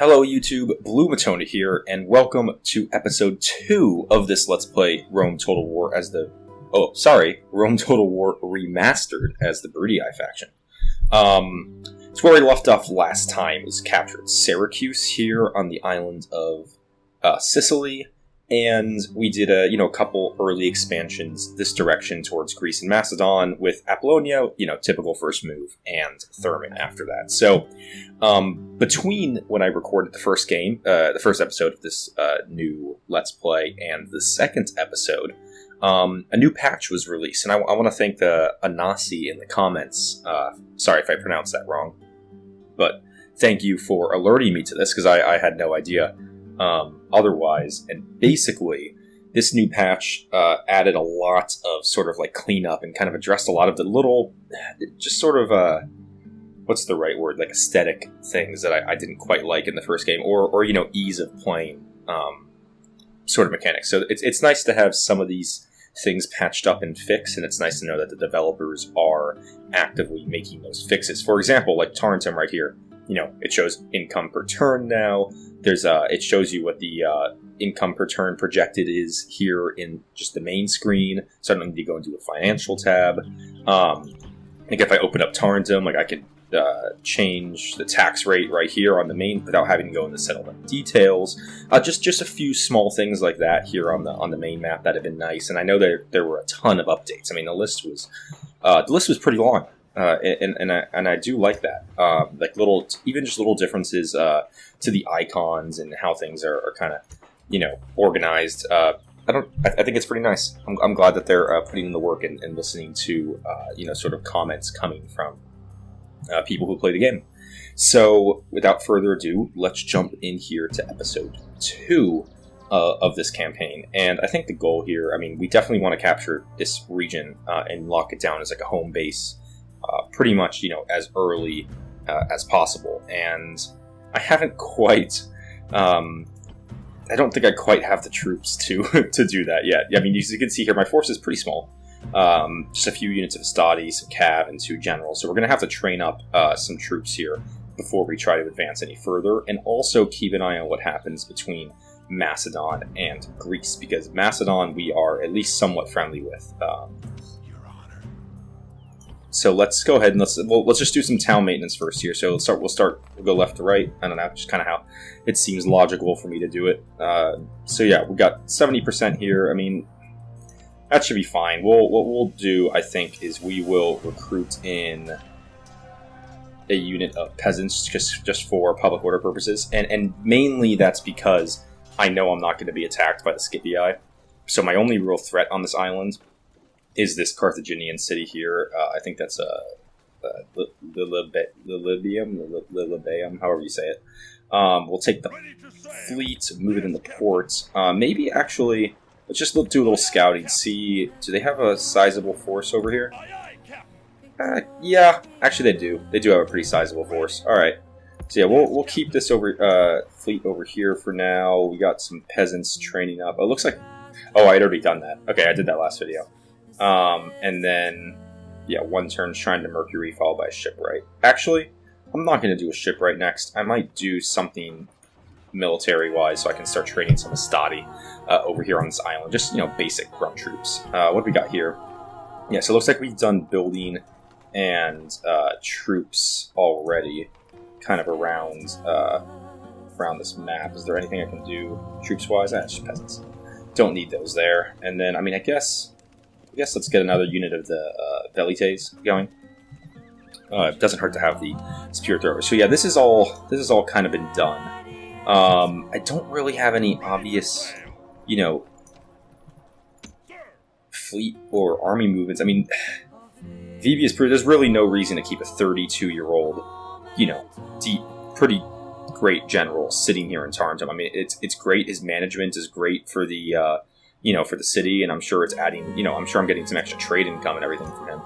Hello YouTube, Blue Matona here, and welcome to episode 2 of this Let's Play Rome Total War Rome Total War Remastered as the Brutii faction. It's where we left off last time. Was captured Syracuse here on the island of Sicily, and we did a couple early expansions this direction towards Greece and Macedon with Apollonia, typical first move, and Thermon after that. So between when I recorded the first episode of this new Let's Play and the second episode, a new patch was released, and I want to thank the Anasi in the comments. Sorry if I pronounced that wrong, but thank you for alerting me to this, because I had no idea otherwise. And basically, this new patch added a lot of sort of like cleanup and kind of addressed a lot of the little, just sort of, what's the right word, like aesthetic things that I didn't quite like in the first game, or ease of playing sort of mechanics. So it's nice to have some of these things patched up and fixed, and it's nice to know that the developers are actively making those fixes. For example, like Tarentum right here, it shows income per turn now. It shows you what the income per turn projected is here in just the main screen, so I don't need to go into a financial tab. Like if I open up Tarentum, like I could change the tax rate right here on the main without having to go into settlement details. Just a few small things like that here on the main map that have been nice, and I know there were a ton of updates. I mean, the list was pretty long. And I do like that, like just little differences to the icons and how things are kind of organized. I think it's pretty nice. I'm glad that they're putting in the work and listening to sort of comments coming from people who play the game. So without further ado, let's jump in here to episode 2 of this campaign. And I think the goal here, we definitely want to capture this region and lock it down as like a home base. Pretty much, as early as possible. And I haven't quite, I don't think I quite have the troops to do that yet. As you can see here, my force is pretty small. Just a few units of Stadi, some Cav, and 2 generals. So we're going to have to train up some troops here before we try to advance any further. And also keep an eye on what happens between Macedon and Greece, because Macedon we are at least somewhat friendly with. So let's go ahead and let's just do some town maintenance first here. So we'll go left to right. I don't know, just kind of how it seems logical for me to do it. So yeah, we got 70% here. That should be fine. What we'll do, I think, is we will recruit in a unit of peasants just for public order purposes, and mainly that's because I know I'm not going to be attacked by the Scipii. So my only real threat on this island is this Carthaginian city here. I think that's Lilybaeum, however you say it. We'll take the fleet, move it in the port. Maybe actually, let's just do a little scouting. See, do they have a sizable force over here? Yeah, actually they do. They do have a pretty sizable force. All right. So yeah, we'll keep this fleet over here for now. We got some peasants training up. It looks like, oh, I'd already done that. Okay, I did that last video. And then, yeah, 1 turn trying to Mercury followed by a shipwright. Actually, I'm not going to do a shipwright next. I might do something military-wise so I can start training some Stadi over here on this island. Just, basic grunt troops. What do we got here? Yeah, so it looks like we've done building and troops already kind of around this map. Is there anything I can do troops-wise? It's just peasants. Don't need those there. And then, I guess let's get another unit of the Velites going. It doesn't hurt to have the Spear Throwers. So yeah, this is all kind of been done. I don't really have any obvious, fleet or army movements. Vivi is there's really no reason to keep a 32-year-old, deep, pretty great general sitting here in Tarentum. It's great. His management is great for the for the city, and I'm sure it's adding, I'm sure I'm getting some extra trade income and everything from him.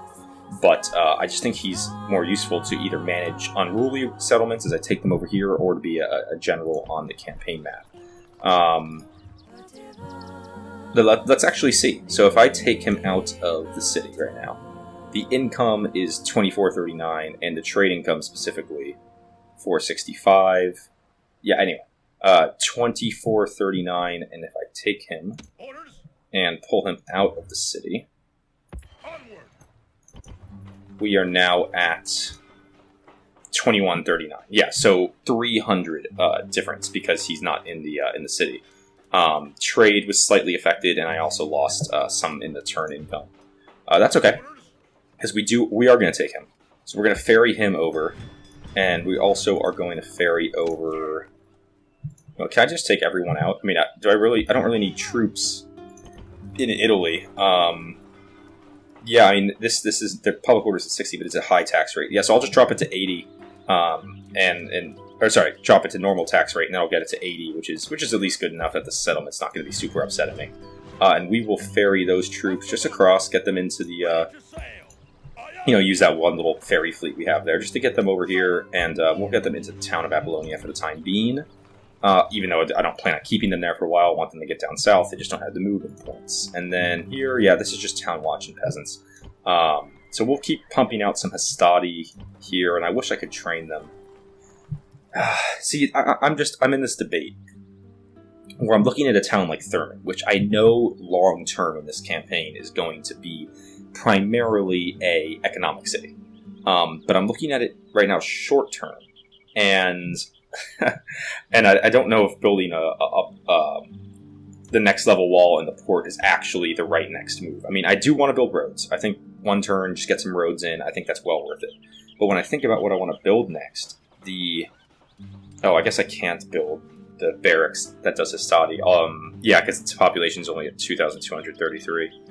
But I just think he's more useful to either manage unruly settlements as I take them over here, or to be a general on the campaign map. Let's actually see. So if I take him out of the city right now, the income is 2439, and the trade income specifically 465. Yeah, anyway. 2439, and if I take him and pull him out of the city, we are now at 2139. Yeah, so 300 difference because he's not in the city. Trade was slightly affected, and I also lost some in the turn income. That's okay, because we are going to take him. So we're going to ferry him over, and we also are going to ferry over. Well, can I just take everyone out? I mean, I don't really need troops in Italy. Yeah, I mean, this is the public order is at 60, but it's a high tax rate. Yeah, so I'll just drop it to 80, drop it to normal tax rate, and then I'll get it to 80, which is at least good enough that the settlement's not going to be super upset at me. And we will ferry those troops just across, get them into the, use that one little ferry fleet we have there, just to get them over here, and we'll get them into the town of Apollonia for the time being. Even though I don't plan on keeping them there for a while, I want them to get down south, they just don't have the movement points. And then here, yeah, this is just town watch and peasants. So we'll keep pumping out some Hastati here, and I wish I could train them. See, I'm in this debate where I'm looking at a town like Thurman, which I know long-term in this campaign is going to be primarily a economic city. But I'm looking at it right now short-term, and... and I don't know if building the next level wall in the port is actually the right next move. I mean, I do want to build roads. I think one turn, just get some roads in, I think that's well worth it. But when I think about what I want to build next, I guess I can't build the barracks that does Hastati. Yeah, because its population is only at 2,233.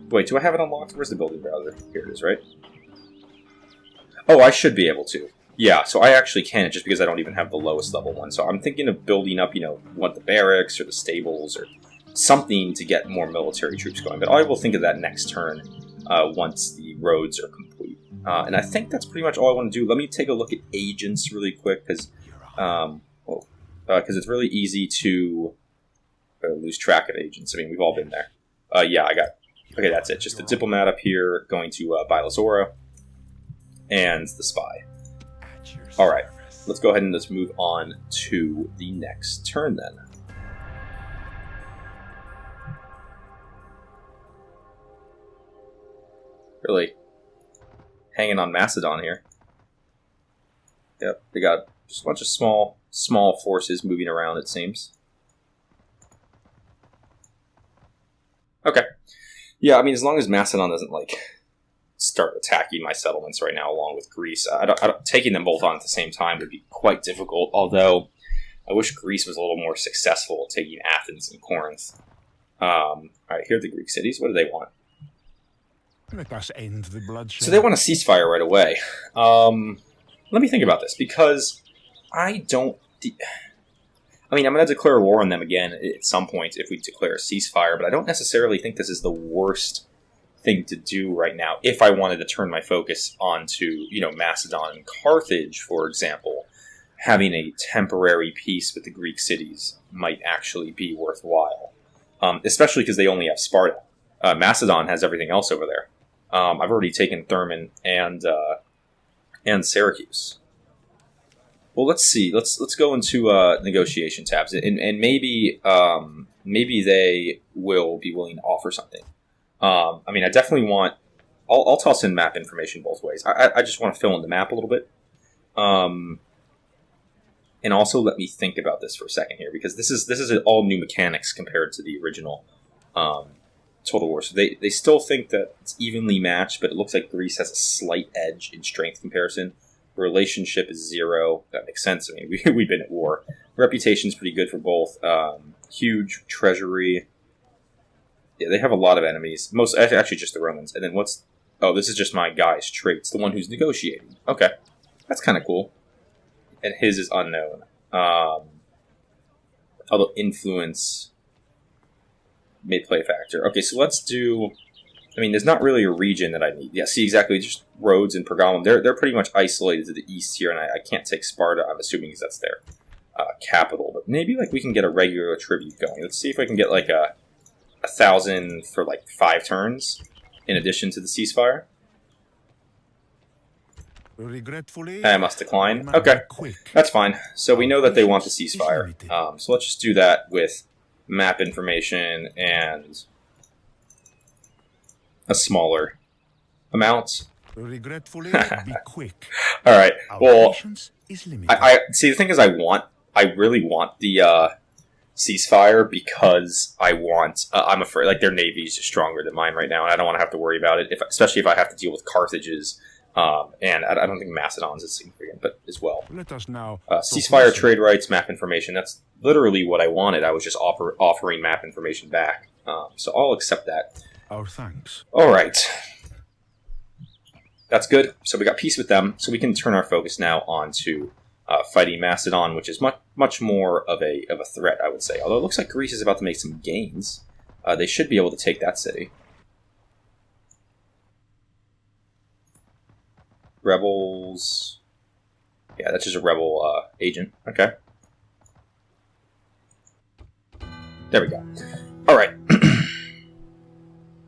Wait, do I have it unlocked? Where's the building browser? Here it is, right? Oh, I should be able to. Yeah, so I actually can't just because I don't even have the lowest level one. So I'm thinking of building up, the barracks or the stables or something to get more military troops going. But I will think of that next turn once the roads are complete. And I think that's pretty much all I want to do. Let me take a look at agents really quick because it's really easy to lose track of agents. I mean, we've all been there. Okay, that's it. Just the diplomat up here going to Bilazora and the spy. Alright, let's go ahead and let's move on to the next turn then. Really hanging on Macedon here. Yep, they got just a bunch of small forces moving around, it seems. Okay. Yeah, I mean, as long as Macedon doesn't, start attacking my settlements right now along with Greece. Taking them both on at the same time would be quite difficult, although I wish Greece was a little more successful at taking Athens and Corinth. Alright, here are the Greek cities. What do they want? Let us end the bloodshed. So they want a ceasefire right away. Let me think about this, because I'm going to declare war on them again at some point if we declare a ceasefire, but I don't necessarily think this is the worst thing to do right now if I wanted to turn my focus onto, Macedon and Carthage, for example. Having a temporary peace with the Greek cities might actually be worthwhile, especially because they only have Sparta. Macedon has everything else over there. I've already taken Thurman and Syracuse. Well, let's see. Let's go into negotiation tabs, and maybe they will be willing to offer something. I definitely want... I'll toss in map information both ways. I just want to fill in the map a little bit. And also let me think about this for a second here, because this is all new mechanics compared to the original Total War. So they still think that it's evenly matched, but it looks like Greece has a slight edge in strength comparison. Relationship is 0. That makes sense. We've been at war. Reputation's pretty good for both. Huge treasury. Yeah, they have a lot of enemies. Actually, just the Romans. And then this is just my guy's traits. The one who's negotiating. Okay. That's kind of cool. And his is unknown. Although influence may play a factor. Okay, so let's do... there's not really a region that I need. Yeah, see, exactly. Just Rhodes and Pergamum. They're pretty much isolated to the east here, and I can't take Sparta, I'm assuming, because that's their capital. But maybe, we can get a regular tribute going. Let's see if I can get, 1,000 for 5 turns in addition to the ceasefire. Regretfully, I must decline. might Okay, be quick. that's fine. So we know that they want the ceasefire. limited. So let's just do that with map information and a smaller amount. Regretfully, be quick. All right. Our Well, patience is limited. I see. The thing is, I really want the ceasefire because I'm afraid like their navy is just stronger than mine right now, and I don't want to have to worry about it. Especially if I have to deal with Carthage's. And I don't think Macedon's is significant, but as well. Let us now Ceasefire, trade rights, map information. That's literally what I wanted. I was just offering map information back. So I'll accept that. Our thanks. All right. That's good. So we got peace with them. So we can turn our focus now on to fighting Macedon, which is much more of a threat, I would say. Although it looks like Greece is about to make some gains. They should be able to take that city. Rebels. Yeah, that's just a rebel agent. Okay. There we go. All right.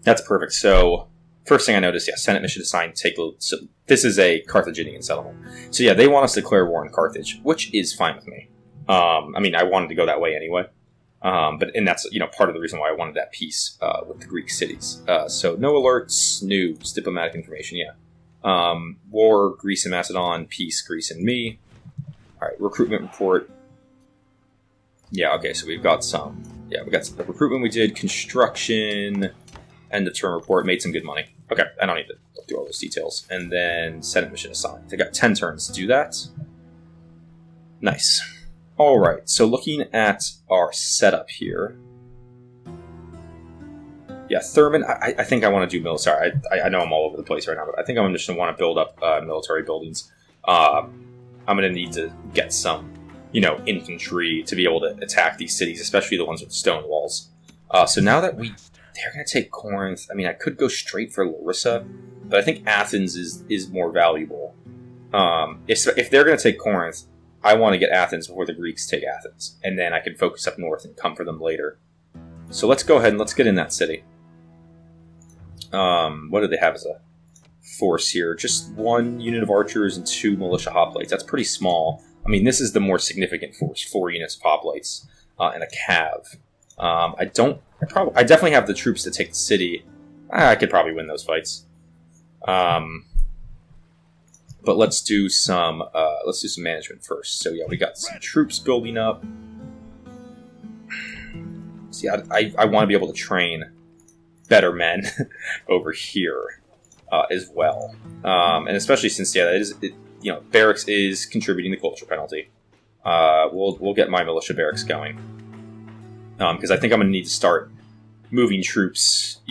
That's perfect. So, first thing I noticed, yeah, Senate mission assigned. So this is a Carthaginian settlement. So yeah, they want us to declare war on Carthage, which is fine with me. I mean, I wanted to go that way anyway. And that's part of the reason why I wanted that peace with the Greek cities. So no alerts, news, diplomatic information. Yeah. War, Greece and Macedon, peace, Greece and me. Alright, recruitment report. Yeah, okay, so we've got some. Yeah, we got some recruitment we did, construction, end of term report, made some good money. Okay, I don't need to look through all those details. And then Senate mission assigned. I got 10 turns to do that. Nice. Alright, so looking at our setup here. Yeah, Thurman, I think I want to do military. I know I'm all over the place right now, but I think I'm just going to want to build up military buildings. I'm going to need to get some, infantry to be able to attack these cities, especially the ones with stone walls. So now that they're going to take Corinth, I mean, I could go straight for Larissa, but I think Athens is more valuable. If they're going to take Corinth, I want to get Athens before the Greeks take Athens, and then I can focus up north and come for them later. So let's go ahead and let's get in that city. What do they have as a force here? Just 1 unit of archers and 2 militia hoplites. That's pretty small. I mean, this is the more significant force, 4 units of hoplites and a cav. I definitely have the troops to take the city. I could probably win those fights. But let's do some management first. So yeah, we got some troops building up. See, I want to be able to train better men over here as well, and especially since barracks is contributing the culture penalty. We'll get my militia barracks going because I think I'm going to need to start moving troops.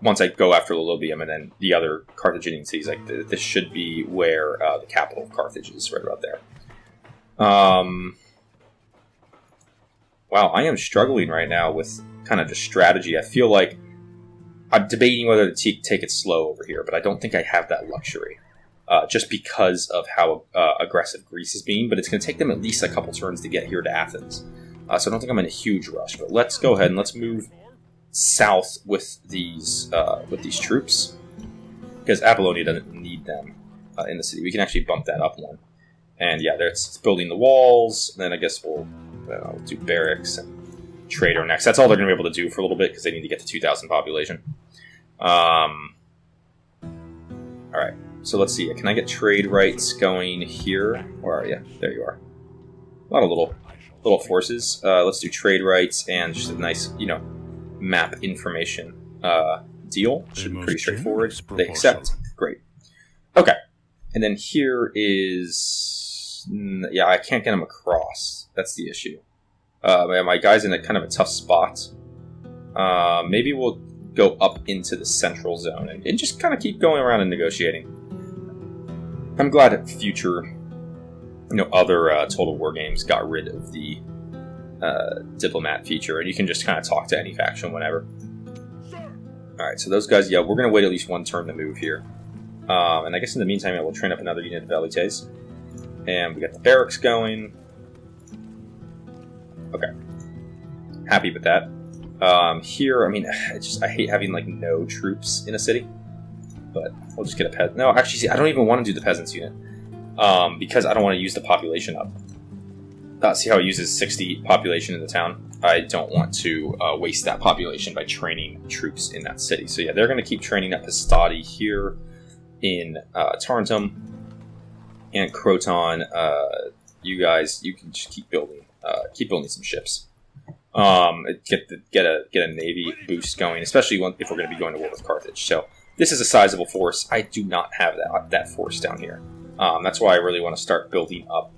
Once I go after Lolobium and then the other Carthaginian cities, like this should be where the capital of Carthage is, right about there. Wow, I am struggling right now with kind of just strategy. I feel like I'm debating whether to take it slow over here, but I don't think I have that luxury. Just because of how aggressive Greece is being, but it's going to take them at least a couple turns to get here to Athens. So I don't think I'm in a huge rush, but let's go ahead and let's move south with these troops, because Apollonia doesn't need them in the city. We can actually bump that up one. And yeah, it's building the walls, and then I guess we'll do barracks and trader next. That's all they're going to be able to do for a little bit, because they need to get to 2,000 population. Alright, so let's see. Can I get trade rights going here? Where are you? There you are. A lot of little forces. Let's do trade rights and just a nice, map information deal. Should be pretty straightforward. They accept. Great. Okay. And then here is... yeah, I can't get them across. That's the issue. My guy's in a kind of a tough spot. Maybe we'll go up into the central zone and just kind of keep going around and negotiating. I'm glad that future, other Total War games got rid of the diplomat feature, and you can just kind of talk to any faction whenever. Alright, so those guys, yeah, we're going to wait at least one turn to move here. And I guess in the meantime, we'll train up another unit of Velites. And we got the barracks going. Okay. Happy with that. Here, I mean, I hate having, no troops in a city. But we'll just get a peasant. No, actually, see, I don't even want to do the peasants unit. because I don't want to use the population up. See how it uses 60 population in the town? I don't want to waste that population by training troops in that city. So yeah, they're going to keep training up Hastati here in Tarentum. And Croton, you guys, you can just keep building some ships. Get a navy boost going, especially if we're going to be going to war with Carthage. So this is a sizable force. I do not have that force down here. That's why I really want to start building up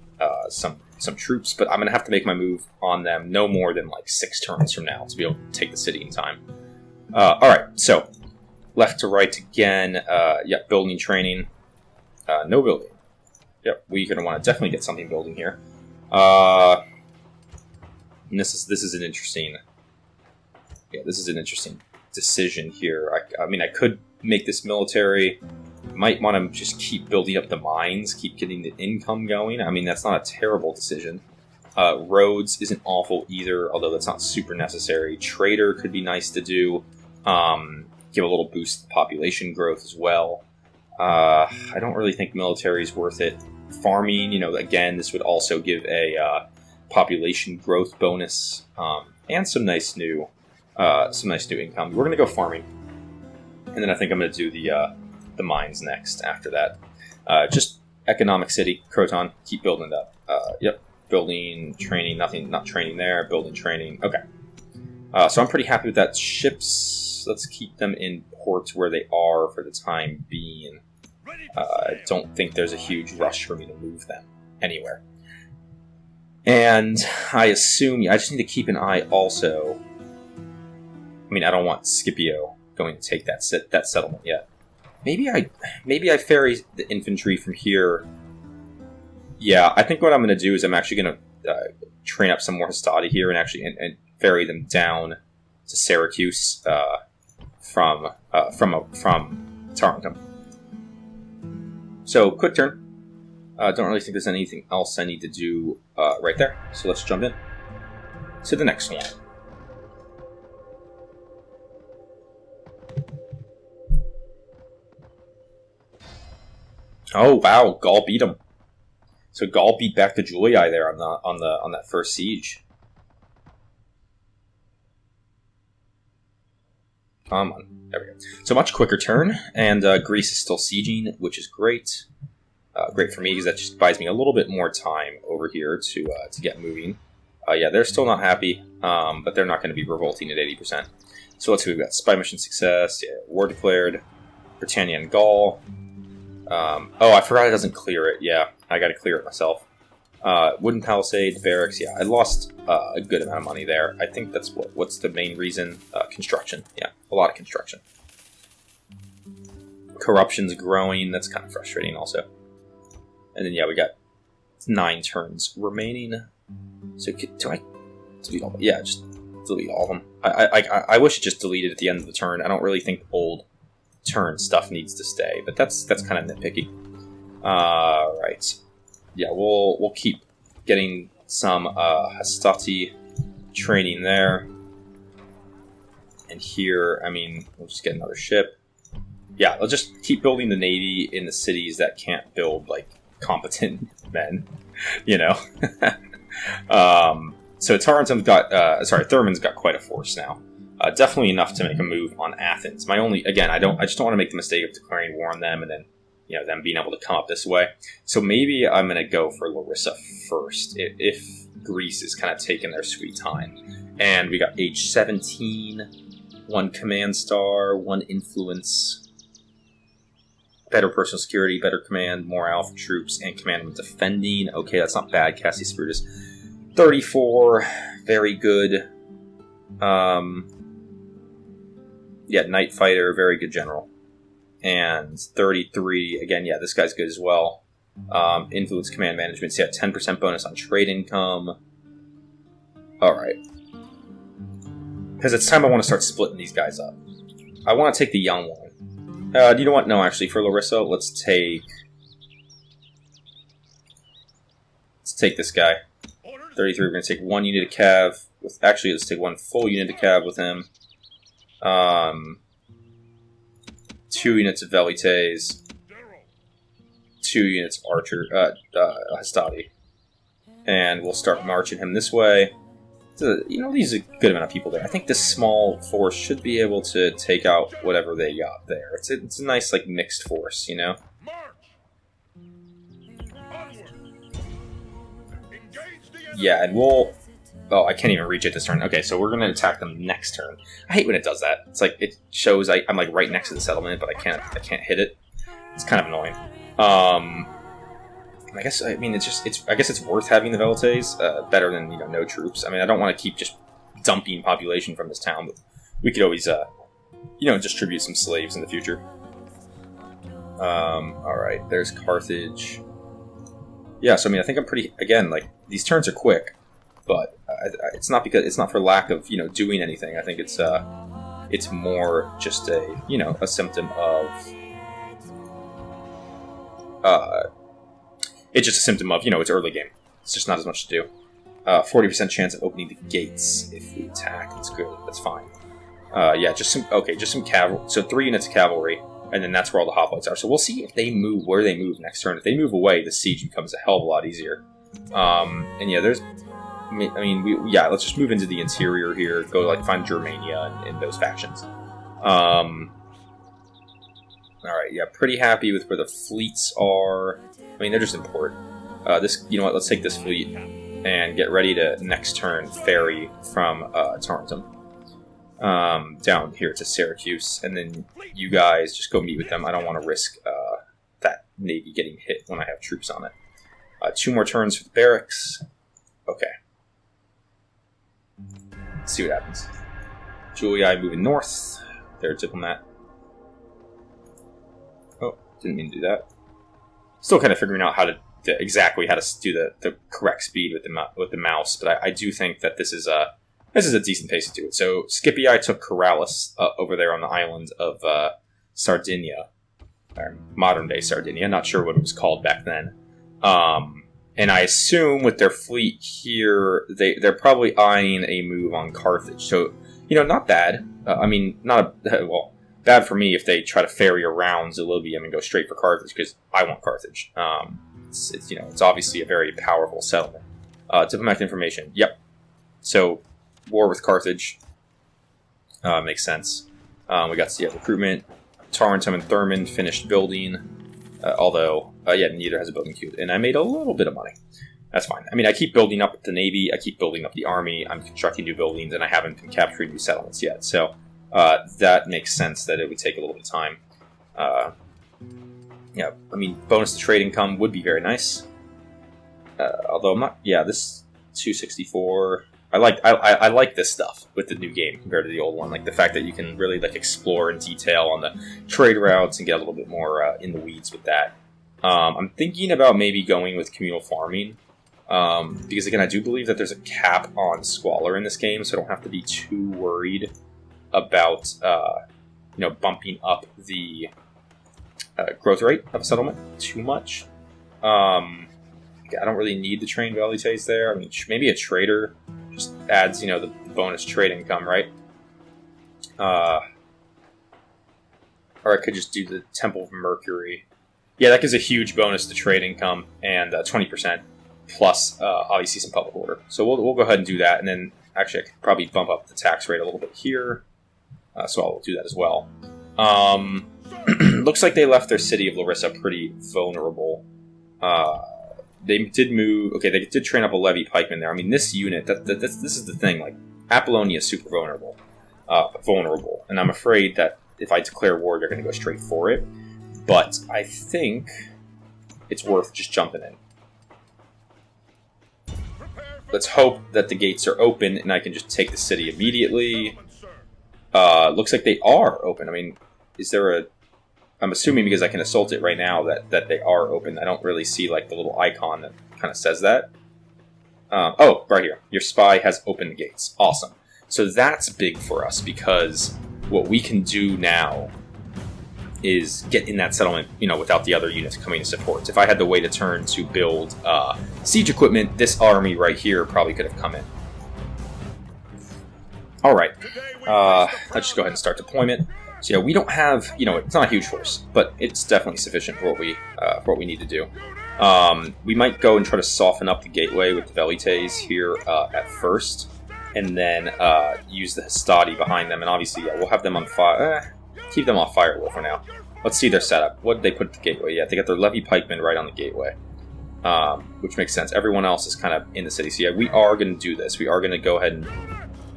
some troops, but I'm going to have to make my move on them no more than like 6 turns from now to be able to take the city in time. Alright, so left to right again. Yep, building training. No building. Yep, we're going to want to definitely get something building here. And this is an interesting... Yeah, this is an interesting decision here. I mean, I could make this military... Might want to just keep building up the mines, keep getting the income going. I mean, that's not a terrible decision. Roads isn't awful either, although that's not super necessary. Trader could be nice to do. Give a little boost to population growth as well. I don't really think military is worth it. Farming, again, this would also give a population growth bonus and some nice new income. We're going to go farming, and then I think I'm going to do the mines next after that. Just economic city, Croton, keep building it up. Yep, building, training, not training there, building, training, okay. So I'm pretty happy with that. Ships, let's keep them in port where they are for the time being. I don't think there's a huge rush for me to move them anywhere. And I assume, I just need to keep an eye also. I mean, I don't want Scipio going to take that settlement yet. Maybe I ferry the infantry from here. Yeah, I think what I'm going to do is I'm actually going to train up some more Hastati here and ferry them down to Syracuse from Tarentum. So, quick turn. Don't really think there's anything else I need to do right there. So let's jump in to the next one. Oh wow, Gaul beat him. So Gaul beat back the Julii there on that first siege. Come on, there we go. So much quicker turn, and Greece is still sieging, which is great. Great for me because that just buys me a little bit more time over here to get moving. Yeah, they're still not happy, but they're not going to be revolting at 80%. So let's see, we've got spy mission success. Yeah, war declared. Britannia and Gaul. Oh, I forgot it doesn't clear it. Yeah, I got to clear it myself. Wooden palisade, barracks. Yeah, I lost a good amount of money there. I think that's what's the main reason. Construction. Yeah, a lot of construction. Corruption's growing. That's kind of frustrating also. And then, yeah, we got 9 turns remaining. So, do I delete all of them? Yeah, just delete all of them. I wish it just deleted at the end of the turn. I don't really think old turn stuff needs to stay, but that's kind of nitpicky. Right. Yeah, we'll keep getting some Hastati training there. And here, I mean, we'll just get another ship. Yeah, let's just keep building the navy in the cities that can't build, like, competent men, So Tarentum's got, Thurman's got quite a force now. Definitely enough to make a move on Athens. I just don't want to make the mistake of declaring war on them and then, them being able to come up this way. So maybe I'm going to go for Larissa first, if Greece is kind of taking their sweet time. And we got age 17, 1 command star, 1 influence, better personal security, better command, morale for troops, and command of defending. Okay, that's not bad. Cassius Brutus. 34, very good. Yeah, Night Fighter, very good general. And 33, again, yeah, this guy's good as well. Influence command management, so yeah, 10% bonus on trade income. Alright. Because it's time I want to start splitting these guys up. I want to take the young one. You know what? No, actually, for Larissa, let's take this guy. 33, we're going to take 1 unit of cav. Actually, let's take 1 full unit of cav with him. 2 units of velites. 2 units archer, Hastati. And we'll start marching him this way. So, these are a good amount of people there. I think this small force should be able to take out whatever they got there. It's a nice, like, mixed force, Yeah, and we'll... Oh, I can't even reach it this turn. Okay, so we're going to attack them next turn. I hate when it does that. It's like, it shows I'm like right next to the settlement, but I can't hit it. It's kind of annoying. I guess it's worth having the Velites, better than no troops. I mean, I don't want to keep just dumping population from this town, but we could always distribute some slaves in the future. All right, there's Carthage. Yeah, so I mean, I think I'm pretty. Again, like these turns are quick, but it's not for lack of doing anything. I think it's more just a symptom of. It's just a symptom of, it's early game. It's just not as much to do. 40% chance of opening the gates if we attack. That's good. That's fine. Yeah, just some cavalry. So 3 units of cavalry, and then that's where all the hoplites are. So we'll see if they move, where they move next turn. If they move away, the siege becomes a hell of a lot easier. And yeah, let's just move into the interior here. Go, find Germania and those factions. Alright, yeah, pretty happy with where the fleets are. I mean, they're just important. Let's take this fleet and get ready to, next turn, ferry from Tarentum down here to Syracuse. And then you guys just go meet with them. I don't want to risk that navy getting hit when I have troops on it. 2 more turns for the barracks. Okay. Let's see what happens. Julii moving north. Their diplomat. Oh, didn't mean to do that. Still kind of figuring out exactly how to do the correct speed with the mouse, but I do think that this is a decent pace to do it. So Scipii took Corrales over there on the island of Sardinia, or modern day Sardinia. Not sure what it was called back then. And I assume with their fleet here, they're probably eyeing a move on Carthage. So not bad. Bad for me if they try to ferry around Zalibium and go straight for Carthage, because I want Carthage. It's obviously a very powerful settlement. Diplomatic information. Yep. So, war with Carthage. Makes sense. We got recruitment. Tarentum and Thurmond finished building. Although, neither has a building queued. And I made a little bit of money. That's fine. I mean, I keep building up the navy. I keep building up the army. I'm constructing new buildings, and I haven't been capturing new settlements yet. So, that makes sense that it would take a little bit of time. Bonus to trade income would be very nice. Although I'm not. Yeah, this 264. I like this stuff with the new game compared to the old one. Like the fact that you can really explore in detail on the trade routes and get a little bit more in the weeds with that. I'm thinking about maybe going with communal farming. Because again, I do believe that there's a cap on squalor in this game, so I don't have to be too worried about bumping up the growth rate of a settlement too much. I don't really need the trained velites there. I mean, maybe a trader just adds the bonus trade income, right? Or I could just do the Temple of Mercury. Yeah, that gives a huge bonus to trade income and 20%. Plus, obviously, some public order. So we'll go ahead and do that. And then, actually, I could probably bump up the tax rate a little bit here. So I'll do that as well. Looks like they left their city of Larissa pretty vulnerable. They did move... Okay, they did train up a levy pikeman there. I mean, this unit... this is the thing. Like, Apollonia is super vulnerable. And I'm afraid that if I declare war, they're going to go straight for it. But I think it's worth just jumping in. Let's hope that the gates are open and I can just take the city immediately. Looks like they are open. I mean, is there a... I'm assuming because I can assault it right now that they are open. I don't really see the little icon that kind of says that. Oh, right here. Your spy has opened the gates. Awesome. So that's big for us because what we can do now is get in that settlement, without the other units coming to support. If I had to wait a turn to build siege equipment, this army right here probably could have come in. Alright. Let's just go ahead and start deployment. So yeah, we don't have, it's not a huge force, but it's definitely sufficient for what we need to do. We might go and try to soften up the gateway with the Velites here at first, and then use the Hastati behind them, and obviously, yeah, we'll have them on fire. Keep them off Firewall for now. Let's see their setup. What did they put at the gateway? Yeah, they got their Levy Pikemen right on the gateway, which makes sense. Everyone else is kind of in the city, so yeah, we are going to do this. We are going to go ahead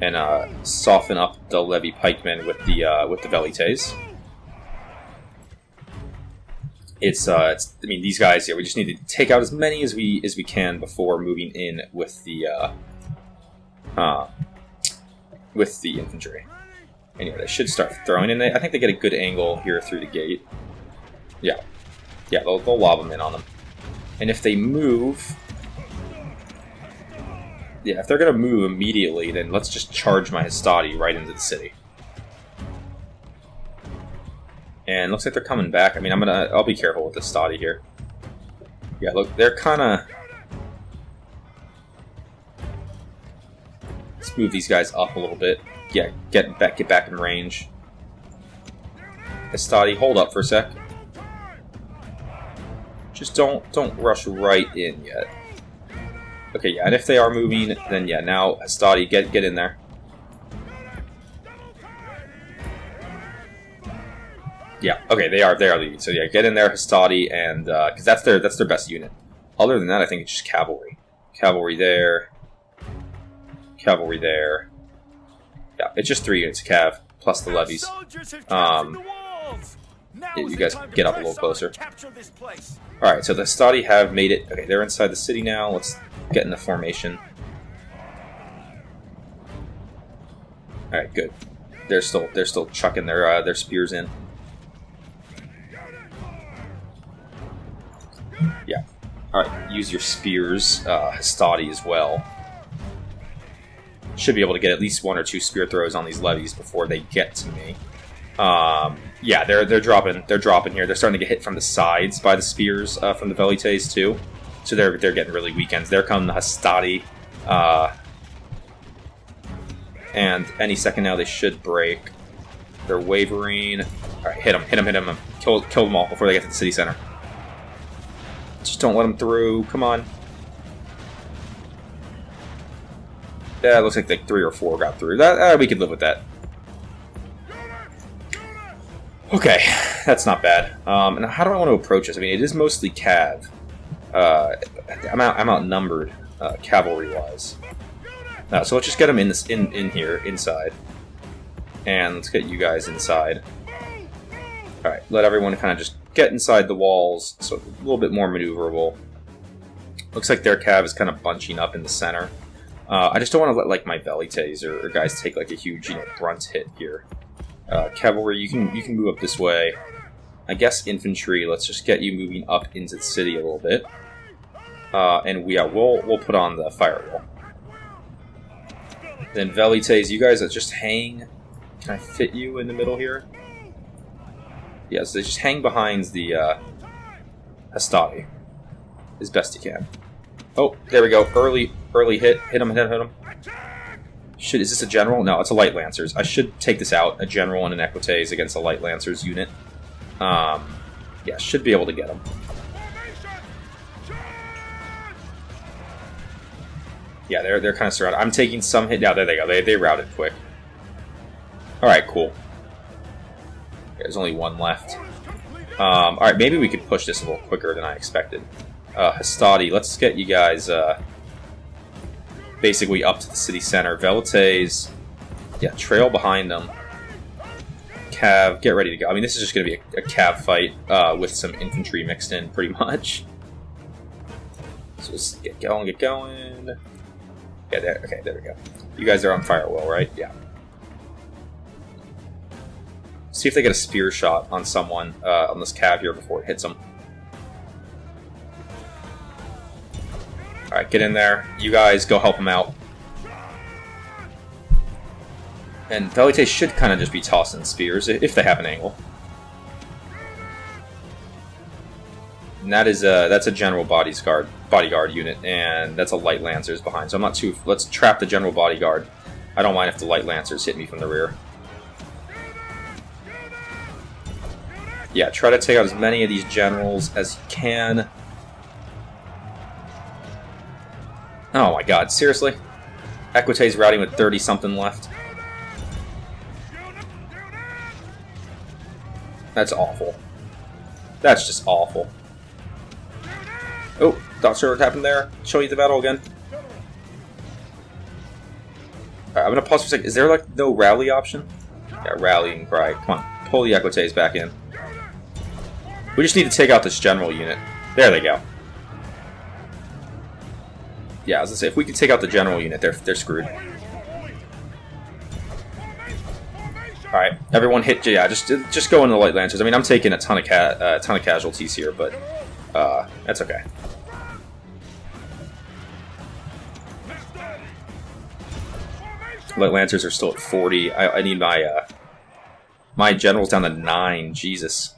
and soften up the Levy Pikemen with the Velites. I mean, these guys, yeah, we just need to take out as many as we can before moving in with the infantry. Anyway, they should start throwing in. I think they get a good angle here through the gate. Yeah, they'll lob them in on them. And if they move, yeah, if they're gonna move immediately, then let's just charge my Hastati right into the city. And looks like they're coming back. I mean, I'll be careful with the Hastati here. Yeah, look, they're kind of. Let's move these guys up a little bit. Yeah, get back in range. Hastati, hold up for a sec. Just don't rush right in yet. Okay, yeah, and if they are moving, then yeah, now Hastati, get in there. Yeah, okay, they are leaving. So yeah, get in there, Hastati, and because that's their best unit. Other than that, I think it's just cavalry. Cavalry there. Cavalry there. Yeah, it's just 3 units of cav plus the levies. Yeah, you guys get up a little closer. All right, so the Hastati have made it. Okay, they're inside the city now. Let's get in the formation. All right, good. They're still chucking their spears in. Yeah. All right, use your spears, Hastati as well. Should be able to get at least 1 or 2 spear throws on these levies before they get to me. Yeah, they're dropping here. They're starting to get hit from the sides by the spears from the Velites too. So they're getting really weak ends. There come the Hastati, and any second now they should break. They're wavering. All right, hit them. Kill them all before they get to the city center. Just don't let them through. Come on. Yeah, it looks like 3 or 4 got through. That we could live with that. Okay, that's not bad. And how do I want to approach this? I mean, it is mostly cav. I'm outnumbered cavalry-wise. So let's just get them in here, inside. And let's get you guys inside. Alright, let everyone kind of just get inside the walls, so a little bit more maneuverable. Looks like their cav is kind of bunching up in the center. I just don't want to let like my Velites or guys take like a huge brunt hit here. Cavalry, you can move up this way. I guess infantry. Let's just get you moving up into the city a little bit, and we'll put on the firewall. Then Velites, you guys just hang. Can I fit you in the middle here? Yeah, so they just hang behind the Hastati as best you can. Oh, there we go. Early hit. Hit him. Is this a general? No, it's a light lancers. I should take this out. A general and an equites against a light lancers unit. Yeah, should be able to get them. Yeah, they're kind of surrounded. I'm taking some hit. Yeah, there they go. They routed quick. All right, cool. There's only 1 left. All right, maybe we could push this a little quicker than I expected. Hastati, let's get you guys basically up to the city center. Velites, yeah, trail behind them. Cav, get ready to go. I mean, this is just going to be a cav fight with some infantry mixed in, pretty much. So just get going. Yeah, okay, there we go. You guys are on firewall, right? Yeah. See if they get a spear shot on someone on this cav here before it hits them. Alright, get in there. You guys go help them out. And Velites should kind of just be tossing spears if they have an angle. And that's a general bodyguard unit, and that's a light lancers behind. So I'm not too. Let's trap the general bodyguard. I don't mind if the light lancers hit me from the rear. Yeah, try to take out as many of these generals as you can. Oh my god, seriously? Equites routing with 30-something left. That's awful. That's just awful. Oh, not sure what happened there. Show you the battle again. Alright, I'm gonna pause for a second. Is there like no rally option? Yeah, rally and cry. Come on, pull the Equites back in. We just need to take out this general unit. There they go. Yeah, I was gonna say, if we can take out the general unit, they're screwed. Alright, everyone hit. Yeah, just go into the light lancers. I mean, I'm taking a ton of casualties here, but that's okay. Light lancers are still at 40. I need my my generals down to 9. Jesus.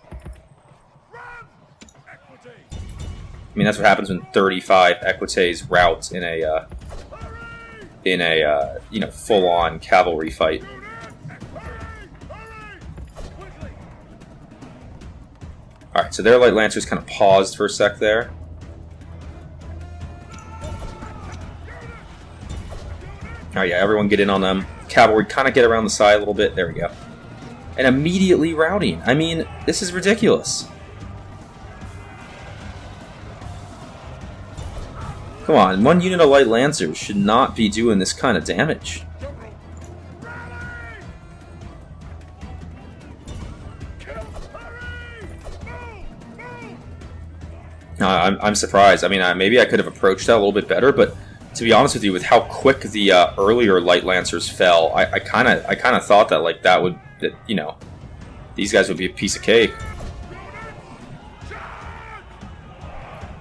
I mean, that's what happens when 35 Equites rout in a you know, full-on cavalry fight. All right, so their light lancers kind of paused for a sec there. All right, yeah, everyone get in on them. Cavalry kind of get around the side a little bit. There we go. And immediately routing. I mean, this is ridiculous. Come on, one unit of light lancers should not be doing this kind of damage. I'm surprised. I mean, maybe I could have approached that a little bit better, but to be honest with you, with how quick the earlier light lancers fell, I kind of thought that like that you know, these guys would be a piece of cake.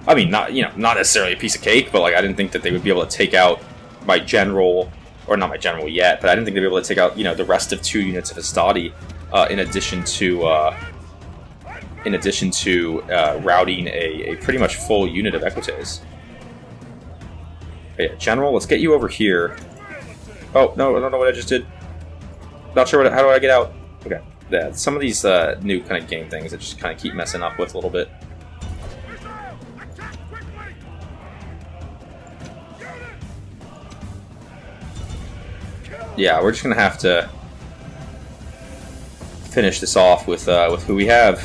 I mean, not necessarily a piece of cake, but like I didn't think that they would be able to take out my general, or not my general yet, but I didn't think they'd be able to take out, you know, the rest of 2 units of Hastati, in addition to routing a pretty much full unit of Equites. But yeah, general, let's get you over here. Oh no, I don't know what I just did. Not sure how do I get out? Okay, yeah, some of these new kind of game things that just kind of keep messing up with a little bit. Yeah, we're just gonna have to finish this off with who we have.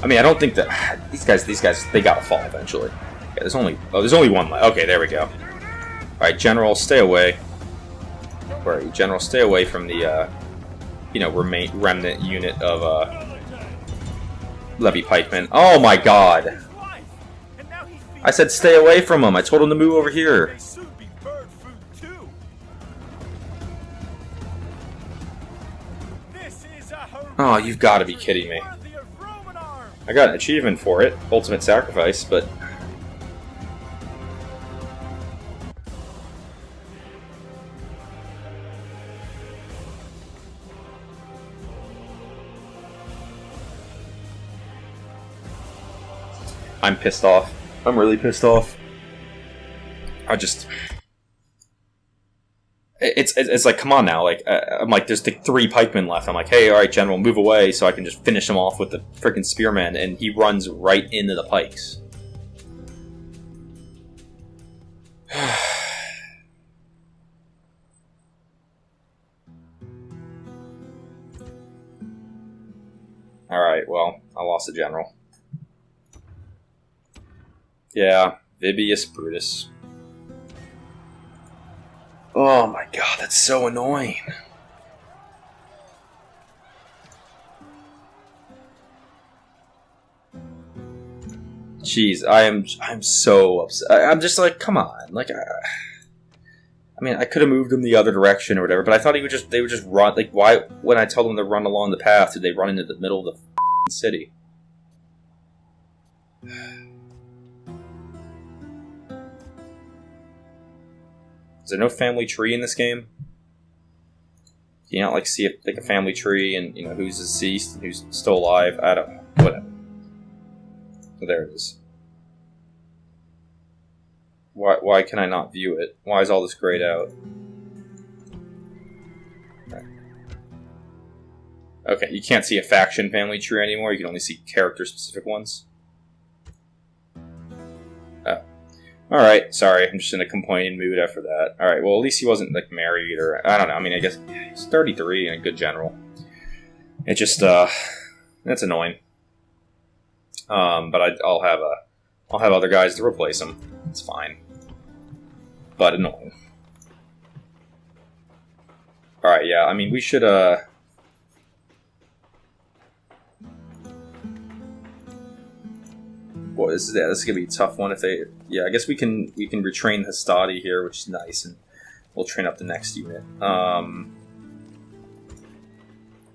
I mean, I don't think that these guys, they gotta fall eventually. Yeah, there's only one left. Okay, there we go. All right, General, stay away. Where are you, General? Stay away from the you know, remnant unit of levy pikemen. Oh my God! I said stay away from him. I told him to move over here. Oh, you've got to be kidding me. I got an achievement for it, Ultimate Sacrifice, but... I'm pissed off. I'm really pissed off. I just... It's like, come on now, like, I'm like, there's the 3 pikemen left. I'm like, hey, alright, General, move away so I can just finish him off with the freaking spearmen, and he runs right into the pikes. Alright, well, I lost the General. Yeah, Vibius Brutus. Oh my God, that's so annoying. Jeez, I'm so upset. I'm just like, come on, like, I mean, I could have moved them the other direction or whatever, but I thought they would just run. Like, why? When I told them to run along the path, did they run into the middle of the city? Is there no family tree in this game? Can you not like see like a family tree and, you know, who's deceased and who's still alive? I don't know. Whatever. So there it is. Why can I not view it? Why is all this grayed out? Okay. Okay, you can't see a faction family tree anymore. You can only see character-specific ones. Oh. Alright, sorry. I'm just in a complaining mood after that. Alright, well, at least he wasn't, like, married or... I don't know. I mean, I guess he's 33 and a good general. It just, that's annoying. But I'll have other guys to replace him. It's fine. But annoying. Alright, yeah, I mean, we should, Boy, this is gonna be a tough one if they... Yeah, I guess we can retrain Hastati here, which is nice, and we'll train up the next unit.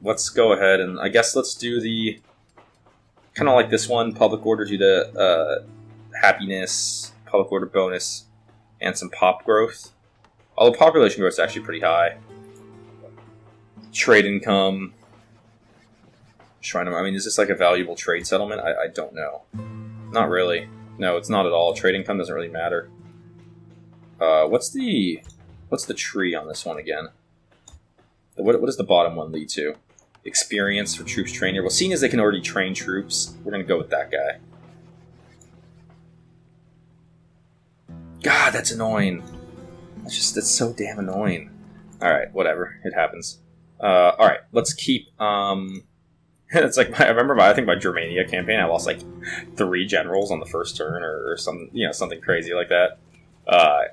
Let's go ahead and I guess let's do the... Kind of like this one, public order, do the happiness, public order bonus, and some pop growth. Although population growth is actually pretty high. Trade income. I mean, is this like a valuable trade settlement? I don't know. Not really. No, it's not at all. Trade income doesn't really matter. What's the tree on this one again? What does the bottom one lead to? Experience for troops trained here. Well, seeing as they can already train troops, we're gonna go with that guy. God, that's annoying. That's so damn annoying. Alright, whatever. It happens. Alright, let's keep, it's like, I remember I think my Germania campaign, I lost like 3 generals on the first turn, or some, something crazy like that. Yeah,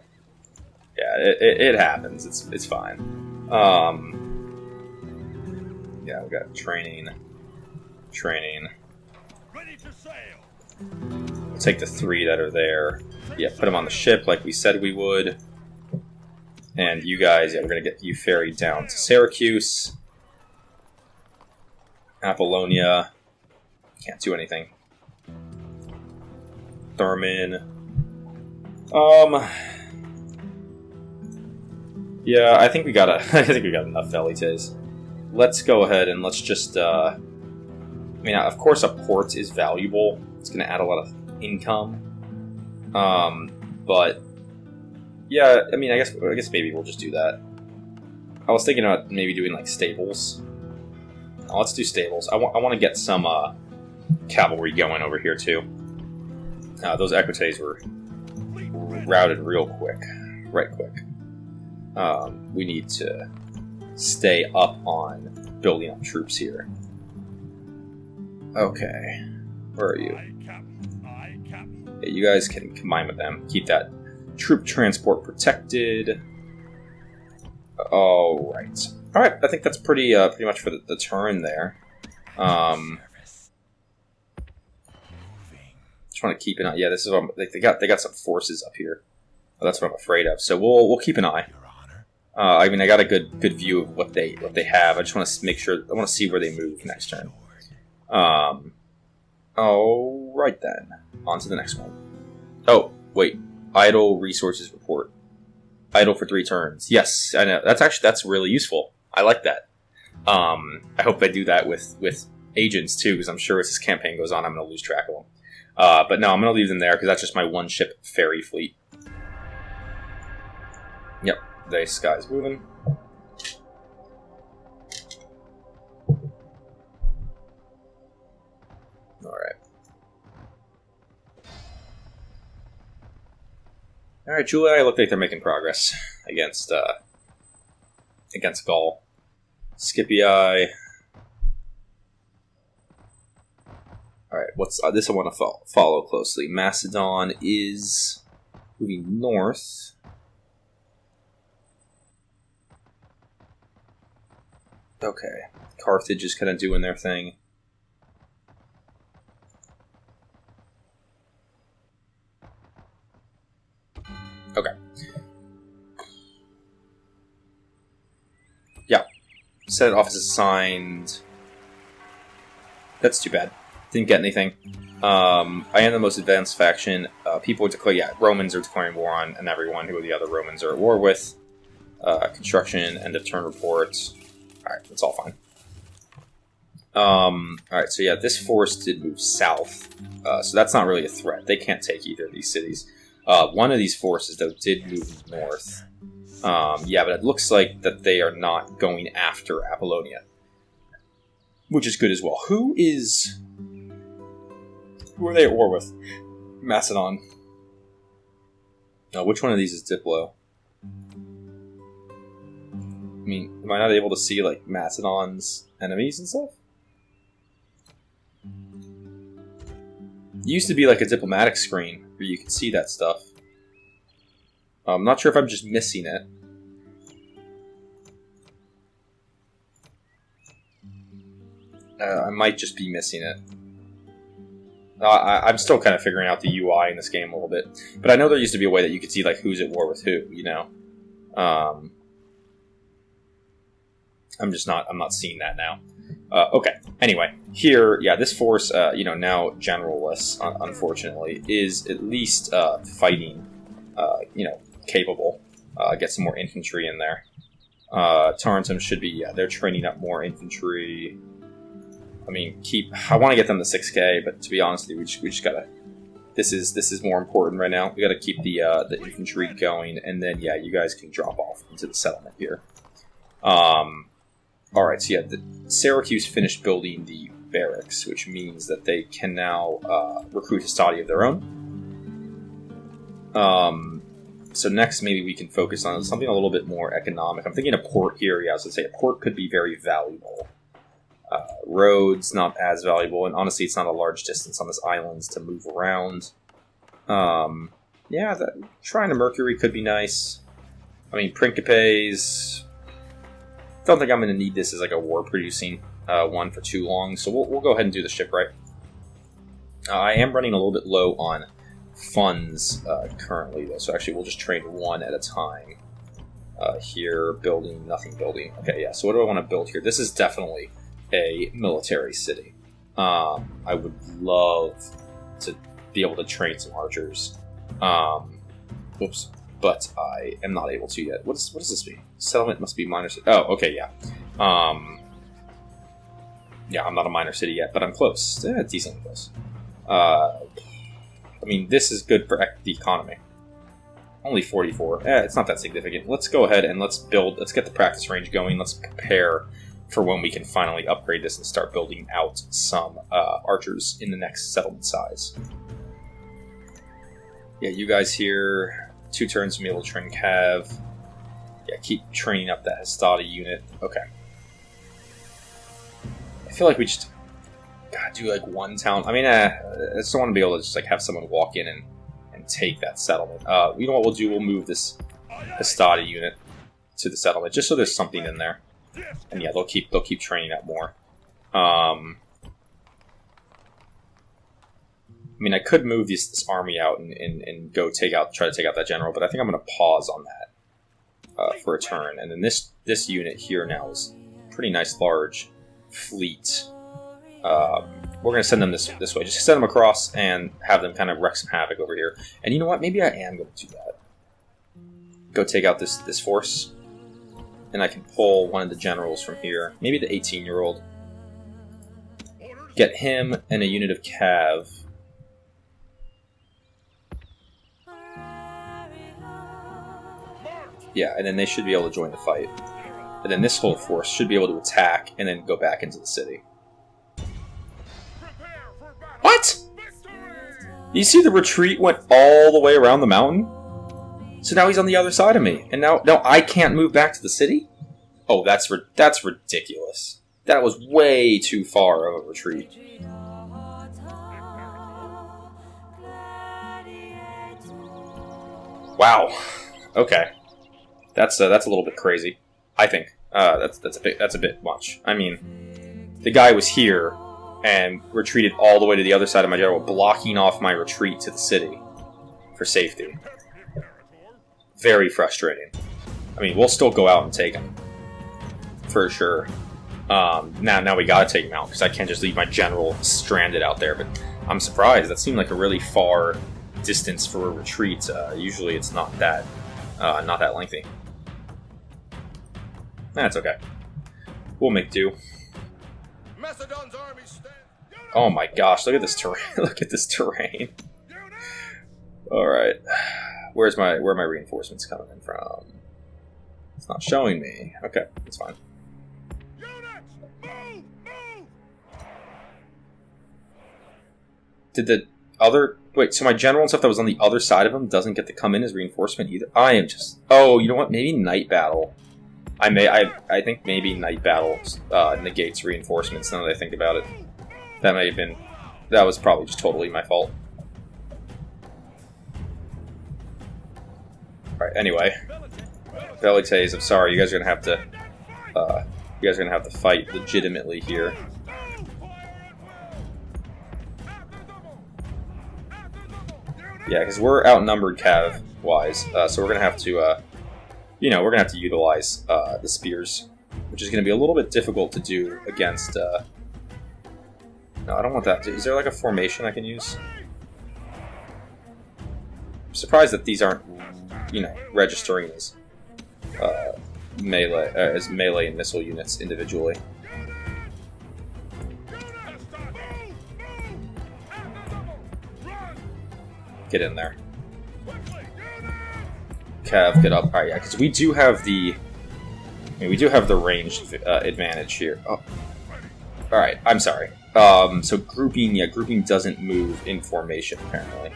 it happens. It's fine. Yeah, we got training. Ready to sail. We'll take the 3 that are there. Yeah, put them on the ship like we said we would. And you guys, yeah, we're gonna get you ferried down to Syracuse. Apollonia. Can't do anything. Thurman. Yeah, I think we got enough velites. Let's go ahead and let's just I mean, of course a port is valuable. It's gonna add a lot of income. But yeah, I mean, I guess maybe we'll just do that. I was thinking about maybe doing like stables. Let's do stables. I want to get some cavalry going over here too. Those equites were routed real quick, right quick. We need to stay up on building up troops here. Okay, where are you? Yeah, you guys can combine with them. Keep that troop transport protected. All right. All right. I think that's pretty much for the turn there. Just want to keep an eye. Yeah, this is what they got some forces up here. Oh, that's what I'm afraid of. So we'll keep an eye. I mean, I got a good view of what they have. I just want to make sure. I want to see where they move next turn. All right then. On to the next one. Oh wait, idle resources report. Idle for 3 turns. Yes, I know. That's really useful. I like that. I hope they do that with agents too, because I'm sure as this campaign goes on, I'm going to lose track of them. But no, I'm going to leave them there because that's just my 1-ship ferry fleet. Yep, this guy's moving. Alright. Alright, Julia, look like they're making progress against Gaul. Scipii. Alright, what's this I want to follow closely. Macedon is moving north. Okay. Carthage is kind of doing their thing. Okay. Yeah. Senate office assigned. That's too bad. Didn't get anything. I am the most advanced faction. People declare, yeah, Romans are declaring war on and everyone who the other Romans are at war with. Construction, end of turn reports. Alright, that's all fine. Alright, so yeah, this force did move south. So that's not really a threat. They can't take either of these cities. One of these forces, though, did move north. Yeah, but it looks like that they are not going after Apollonia. which is good as well. Who are they at war with? Macedon. Which one of these is Diplo? I mean, am I not able to see, like, Macedon's enemies and stuff? It used to be, like, a diplomatic screen where you could see that stuff. I'm not sure if I'm just missing it. I might just be missing it. I'm still kind of figuring out the UI in this game a little bit. But I know there used to be a way that you could see, like, who's at war with who, you know? I'm not seeing that now. Okay, anyway. Here, yeah, this force, you know, now generalless, unfortunately, is at least fighting, you know, capable. Get some more infantry in there. Tarentum should be, yeah, they're training up more infantry. I mean, I want to get them to 6k, but to be honest with you, we just gotta. This is more important right now. We gotta keep the infantry going, and then yeah, you guys can drop off into the settlement here. All right, so yeah, Syracuse finished building the barracks, which means that they can now recruit hastati of their own. So next, maybe we can focus on something a little bit more economic. I'm thinking a port here. Yeah, I was gonna say a port could be very valuable. Roads, not as valuable, and honestly, it's not a large distance on this island to move around. Yeah, Shrine of Mercury could be nice. I mean, Principes. Don't think I'm going to need this as like a war-producing one for too long, so we'll go ahead and do the shipwright. I am running a little bit low on funds currently, though, so actually we'll just train one at a time. Here, building, nothing building. Okay, yeah, so what do I want to build here? This is definitely a military city. I would love to be able to train some archers. Whoops. But I am not able to yet. What does this mean? Settlement must be minor city. Oh, okay, yeah. Yeah, I'm not a minor city yet, but I'm close. Decently close. I mean, this is good for the economy. Only 44. It's not that significant. Let's go ahead and let's get the practice range going. Let's prepare for when we can finally upgrade this and start building out some archers in the next settlement size. Yeah, you guys here, 2 turns to be able to train Cav. Yeah, keep training up that hastati unit. Okay. I feel like we just gotta do like one town. I mean, I just don't want to be able to just like have someone walk in and take that settlement. You know what we'll do? We'll move this hastati unit to the settlement just so there's something in there. And yeah, they'll keep training that more. I mean, I could move this army out and go try to take out that general, but I think I'm going to pause on that for a turn. And then this unit here now is a pretty nice large fleet. We're going to send them this way. Just send them across and have them kind of wreak some havoc over here. And you know what? Maybe I am going to do that. Go take out this force. And I can pull one of the generals from here. Maybe the 18-year-old. Get him and a unit of Cav. Yeah, and then they should be able to join the fight. And then this whole force should be able to attack and then go back into the city. What? You see the retreat went all the way around the mountain? So now he's on the other side of me. And now I can't move back to the city? Oh, that's ridiculous. That was way too far of a retreat. Wow. Okay. That's a little bit crazy. I think. That's a bit much. I mean, the guy was here and retreated all the way to the other side of my general, blocking off my retreat to the city for safety. Very frustrating. I mean, we'll still go out and take him. For sure. Now we gotta take him out, because I can't just leave my general stranded out there, but I'm surprised. That seemed like a really far distance for a retreat. Usually it's not that lengthy. That's okay. We'll make do. Oh my gosh, look at this terrain. Look at this terrain. Alright. Where are my reinforcements coming in from? It's not showing me. Okay, that's fine. Did the other... Wait, so my general and stuff that was on the other side of him doesn't get to come in as reinforcement either? I am just... Oh, you know what? Maybe Night Battle. I think maybe Night Battle negates reinforcements now that I think about it. That may have been... That was probably just totally my fault. Alright, anyway. Velites, I'm sorry, you guys are gonna have to fight legitimately here. Yeah, because we're outnumbered cav-wise, so we're gonna have to, we're gonna have to utilize the spears, which is gonna be a little bit difficult to do against. No, I don't want that. Is there like a formation I can use? I'm surprised that these aren't, registering as melee and missile units individually. Get in there. Cav, get up. Alright, yeah, because we do have the range advantage here. Oh. Alright, I'm sorry. So grouping doesn't move in formation, apparently.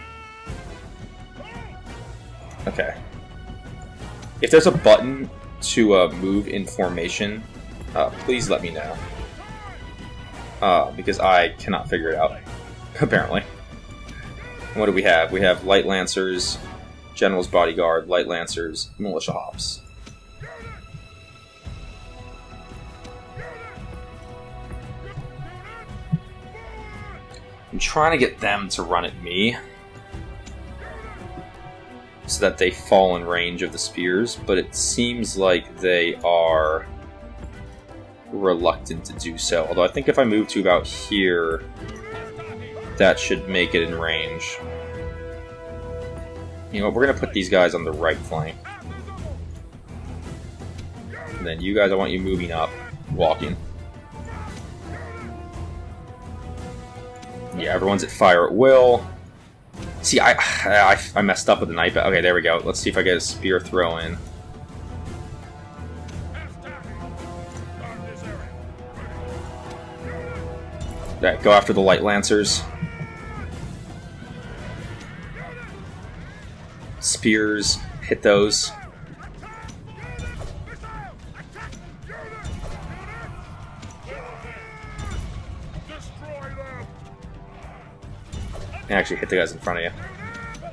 Okay. If there's a button to move in formation, please let me know. Because I cannot figure it out, apparently. What do we have? We have Light Lancers, General's Bodyguard, Light Lancers, Militia Hops. I'm trying to get them to run at me so that they fall in range of the spears, but it seems like they are reluctant to do so. Although I think if I move to about here, that should make it in range. You know what, we're going to put these guys on the right flank. And then you guys, I want you moving up, walking. Yeah, everyone's at fire at will. See, I messed up with the knife. Okay, there we go. Let's see if I get a spear throw in. Alright, go after the Light Lancers. Spears, hit those. And actually hit the guys in front of you.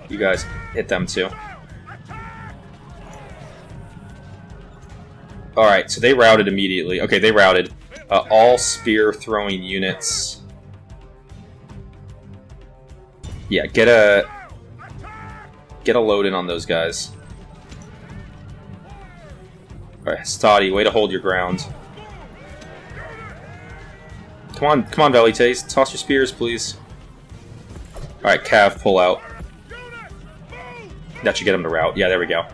You guys hit them too. Alright, so they routed immediately. Okay, they routed. All spear throwing units. Yeah, get a load in on those guys. Alright, Stadi, way to hold your ground. Come on, Velites, toss your spears, please. Alright, Cav, pull out. That should get him to rout. Yeah, there we go.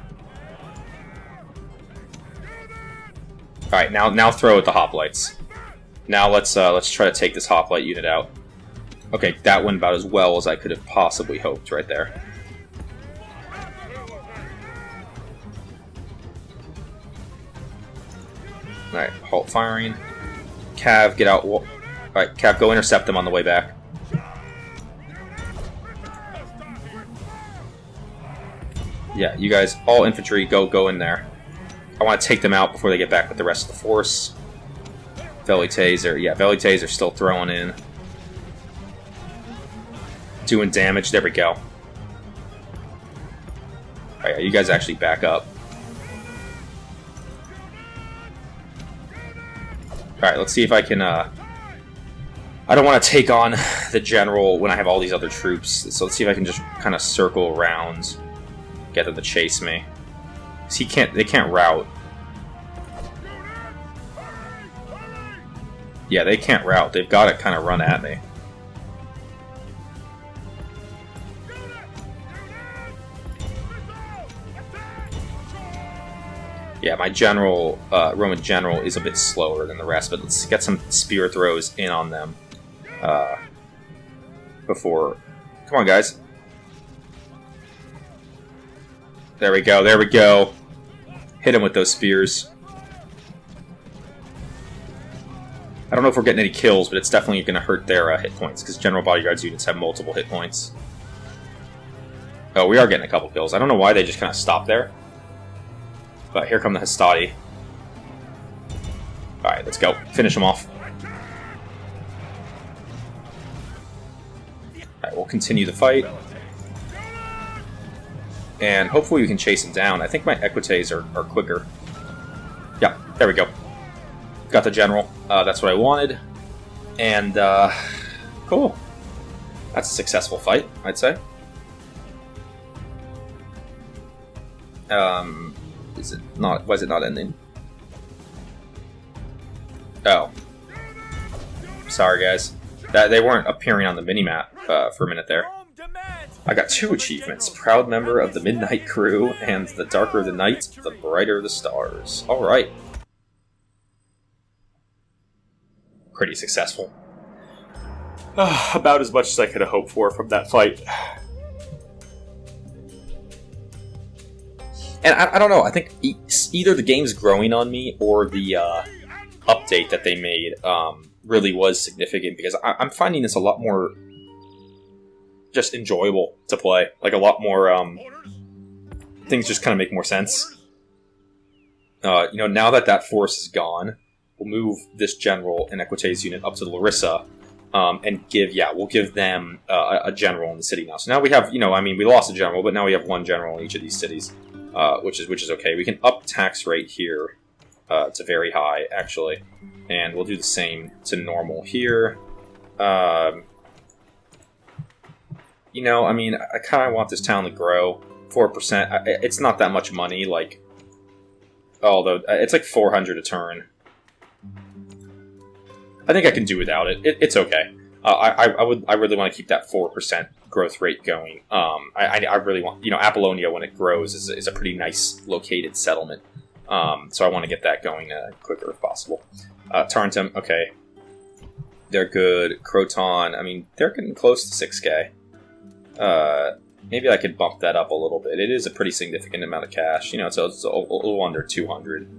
Alright, now throw at the hoplites. Now let's try to take this hoplite unit out. Okay, that went about as well as I could have possibly hoped right there. Alright, halt firing. Cav, get out. Alright, Cav, go intercept them on the way back. Yeah, you guys, all infantry, go in there. I want to take them out before they get back with the rest of the force. Velites are still throwing in. Doing damage, there we go. Alright, you guys actually back up. Alright, let's see if I can, I don't want to take on the general when I have all these other troops, so let's see if I can just kind of circle around, get them to chase me. 'Cause they can't rout. Yeah, they can't rout. They've got to kind of run at me. Yeah, my general, Roman general, is a bit slower than the rest, but let's get some spear throws in on them before... Come on, guys. There we go, there we go. Hit him with those spears. I don't know if we're getting any kills, but it's definitely going to hurt their hit points, because General Bodyguards units have multiple hit points. Oh, we are getting a couple kills. I don't know why they just kind of stopped there. But here come the Hastati. Alright, let's go. Finish them off. Alright, we'll continue the fight. And hopefully we can chase him down. I think my Equites are quicker. Yeah, there we go. Got the General. That's what I wanted. And, cool. That's a successful fight, I'd say. Is it not? Why is it not ending? Oh. Sorry, guys. They weren't appearing on the minimap for a minute there. I got 2 achievements. Proud member of the Midnight Crew, and the darker the night, the brighter the stars. Alright. Pretty successful. About as much as I could have hoped for from that fight. And I don't know, I think either the game's growing on me or the update that they made really was significant, because I'm finding this a lot more just enjoyable to play. Like, a lot more, things just kind of make more sense. You know, now that force is gone, we'll move this General and Equites unit up to the Larissa, and we'll give them a General in the city now. So now we have, you know, I mean, we lost a General, but now we have 1 General in each of these cities. Which is okay. We can up tax rate here to very high, actually. And we'll do the same to normal here. You know, I mean, I kind of want this town to grow. 4%. It's not that much money, like... Although, it's like 400 a turn. I think I can do without it. It's okay. I really want to keep that 4% growth rate going. I really want, you know, Apollonia, when it grows, is a pretty nice located settlement. So I want to get that going quicker if possible. Tarentum, okay. They're good. Croton, I mean, they're getting close to 6k. Maybe I could bump that up a little bit. It is a pretty significant amount of cash. You know, so it's a little under 200.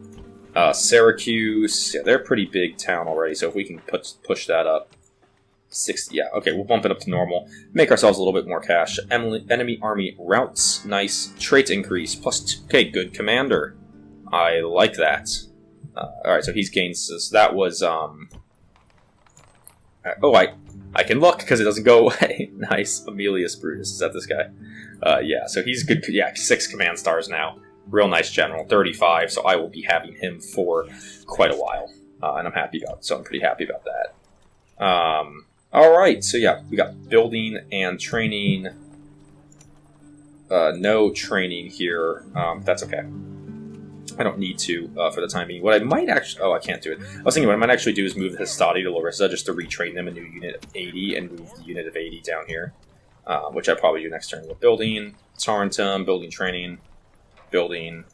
Syracuse, yeah, they're a pretty big town already, so if we can push that up. 60, yeah, okay, we'll bump it up to normal. Make ourselves a little bit more cash. Enemy army routes, nice. Trait increase, +2. Okay, good commander. I like that. Alright, so he's gained, so that was, oh, I can look, because it doesn't go away. Nice. Amulius Brutus, is that this guy? Yeah, so he's good, yeah, 6 command stars now. Real nice general, 35, so I will be having him for quite a while. And I'm pretty happy about that. Alright, so yeah, we got building and training. No training here. That's okay. I don't need to for the time being. What I might actually... Oh, I can't do it. I was thinking what I might actually do is move the Hastati to Larissa just to retrain them a new unit of 80 and move the unit of 80 down here. Which I'll probably do next turn with building. Tarentum, building training. Building.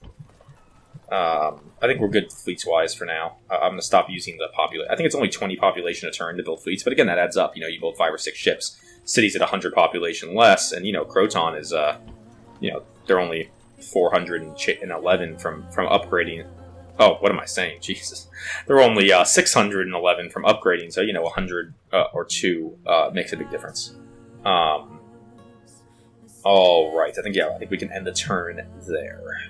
I think we're good fleets-wise for now. I'm going to stop using the population. I think it's only 20 population a turn to build fleets, but again, that adds up. You know, you build 5 or 6 ships. Cities at 100 less, and, you know, Croton is, you know, they're only 411 from upgrading. Oh, what am I saying? Jesus. They're only 611 from upgrading, so, you know, 100 or 2 makes a big difference. All right, I think we can end the turn there.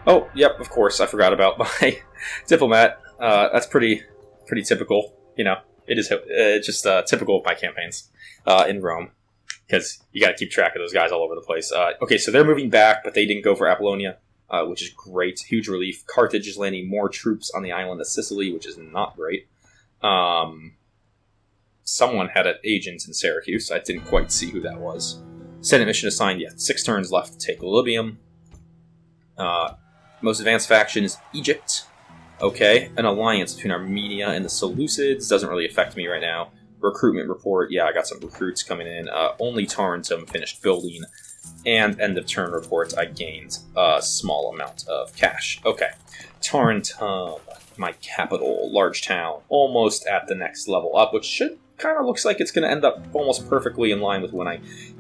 Oh, yep, of course, I forgot about my diplomat. That's pretty typical, you know. It is just typical of my campaigns in Rome, because you got to keep track of those guys all over the place. Okay, so they're moving back, but they didn't go for Apollonia, which is great. Huge relief. Carthage is landing more troops on the island of Sicily, which is not great. Someone had an agent in Syracuse. I didn't quite see who that was. Senate mission assigned, yeah, 6 turns left to take Libyum. Most advanced faction is Egypt. Okay, an alliance between Armenia and the Seleucids. Doesn't really affect me right now. Recruitment report, yeah, I got some recruits coming in. Only Tarentum finished building. And end of turn report, I gained a small amount of cash. Okay, Tarentum, my capital, large town, almost at the next level up, which should kind of looks like it's going to end up almost perfectly in line with when I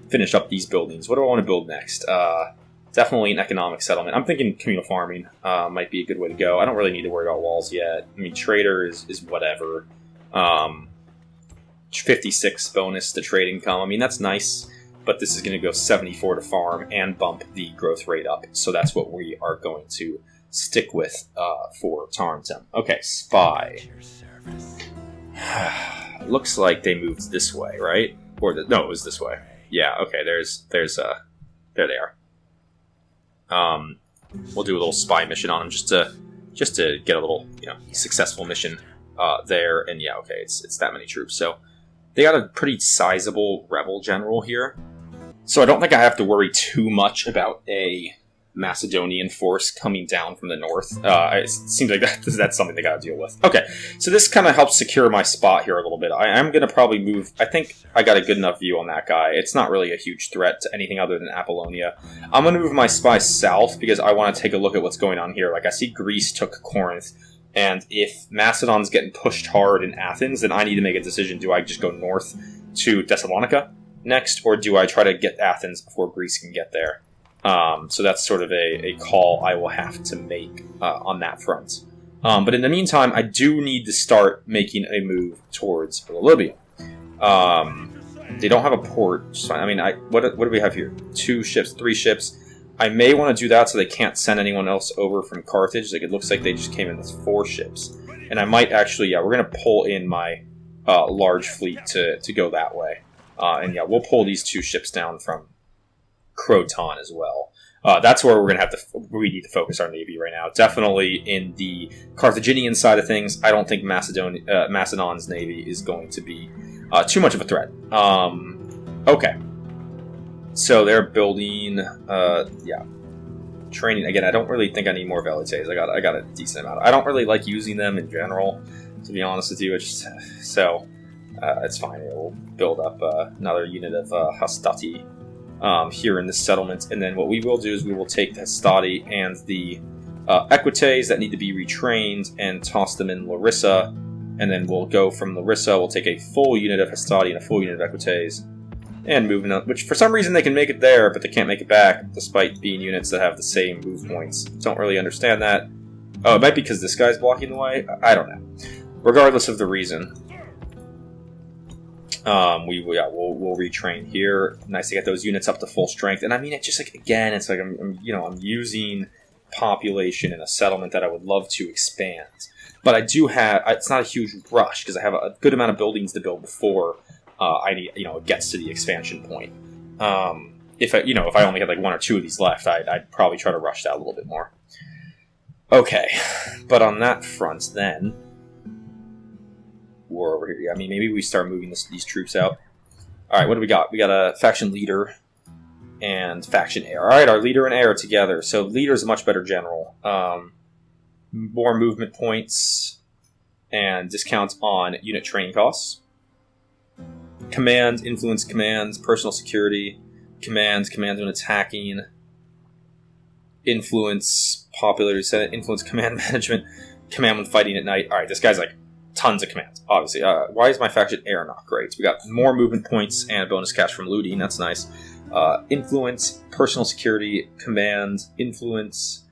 finish up these buildings. What do I want to build next? Definitely an economic settlement. I'm thinking communal farming might be a good way to go. I don't really need to worry about walls yet. I mean, trader is whatever. 56 bonus to trade income. I mean, that's nice, but this is going to go 74 to farm and bump the growth rate up. So that's what we are going to stick with for Tarntum. Okay, spy. Looks like they moved this way, right? No, it was this way. Yeah, okay, there they are. We'll do a little spy mission on them just to get a little, successful mission there. And yeah, okay, it's that many troops. So they got a pretty sizable rebel general here. So I don't think I have to worry too much about a Macedonian force coming down from the north. It seems like that's something they got to deal with. Okay, so this kind of helps secure my spot here a little bit. I am going to probably move. I think I got a good enough view on that guy. It's not really a huge threat to anything other than Apollonia. I'm going to move my spy south because I want to take a look at what's going on here. Like, I see Greece took Corinth, and if Macedon's getting pushed hard in Athens, then I need to make a decision. Do I just go north to Thessalonica next, or do I try to get Athens before Greece can get there? So that's sort of a call I will have to make on that front. But in the meantime, I do need to start making a move towards Libya. They don't have a port. I mean, what do we have here? 2 ships, 3 ships. I may want to do that so they can't send anyone else over from Carthage. Like, it looks like they just came in with 4 ships. And I might actually, we're going to pull in my large fleet to go that way. And yeah, we'll pull these 2 ships down from Croton as well. That's where we need to focus our navy right now. Definitely in the Carthaginian side of things, I don't think Macedon's navy is going to be too much of a threat. Okay. So they're building, training. Again, I don't really think I need more velites. I got a decent amount. I don't really like using them in general, to be honest with you. It's fine. We'll build up another unit of Hastati here in this settlement, and then what we will do is we will take the Hastati and the Equites that need to be retrained and toss them in Larissa, and then we'll go from Larissa, we'll take a full unit of Hastati and a full unit of Equites, and moving up, which for some reason they can make it there, but they can't make it back, despite being units that have the same move points. Don't really understand that. Oh, it might be because this guy's blocking the way? I don't know. Regardless of the reason, we'll retrain here. Nice to get those units up to full strength. And I mean, it's just like, again, it's like I'm using population in a settlement that I would love to expand. But I do have, it's not a huge rush because I have a good amount of buildings to build before it gets to the expansion point. If I only had like 1 or 2 of these left, I'd probably try to rush that a little bit more. Okay, but on that front, then we're over here. Yeah, I mean, maybe we start moving these troops out. All right, what do we got? We got a faction leader and faction heir. All right, our leader and heir together. So leader's a much better general. More movement points and discounts on unit training costs. Command, influence commands, personal security, command when attacking, influence, popularity senate, influence command management, command when fighting at night. All right, this guy's like tons of commands, obviously. Why is my faction heir not great? We got more movement points and bonus cash from looting. That's nice. Influence, personal security, command, influence,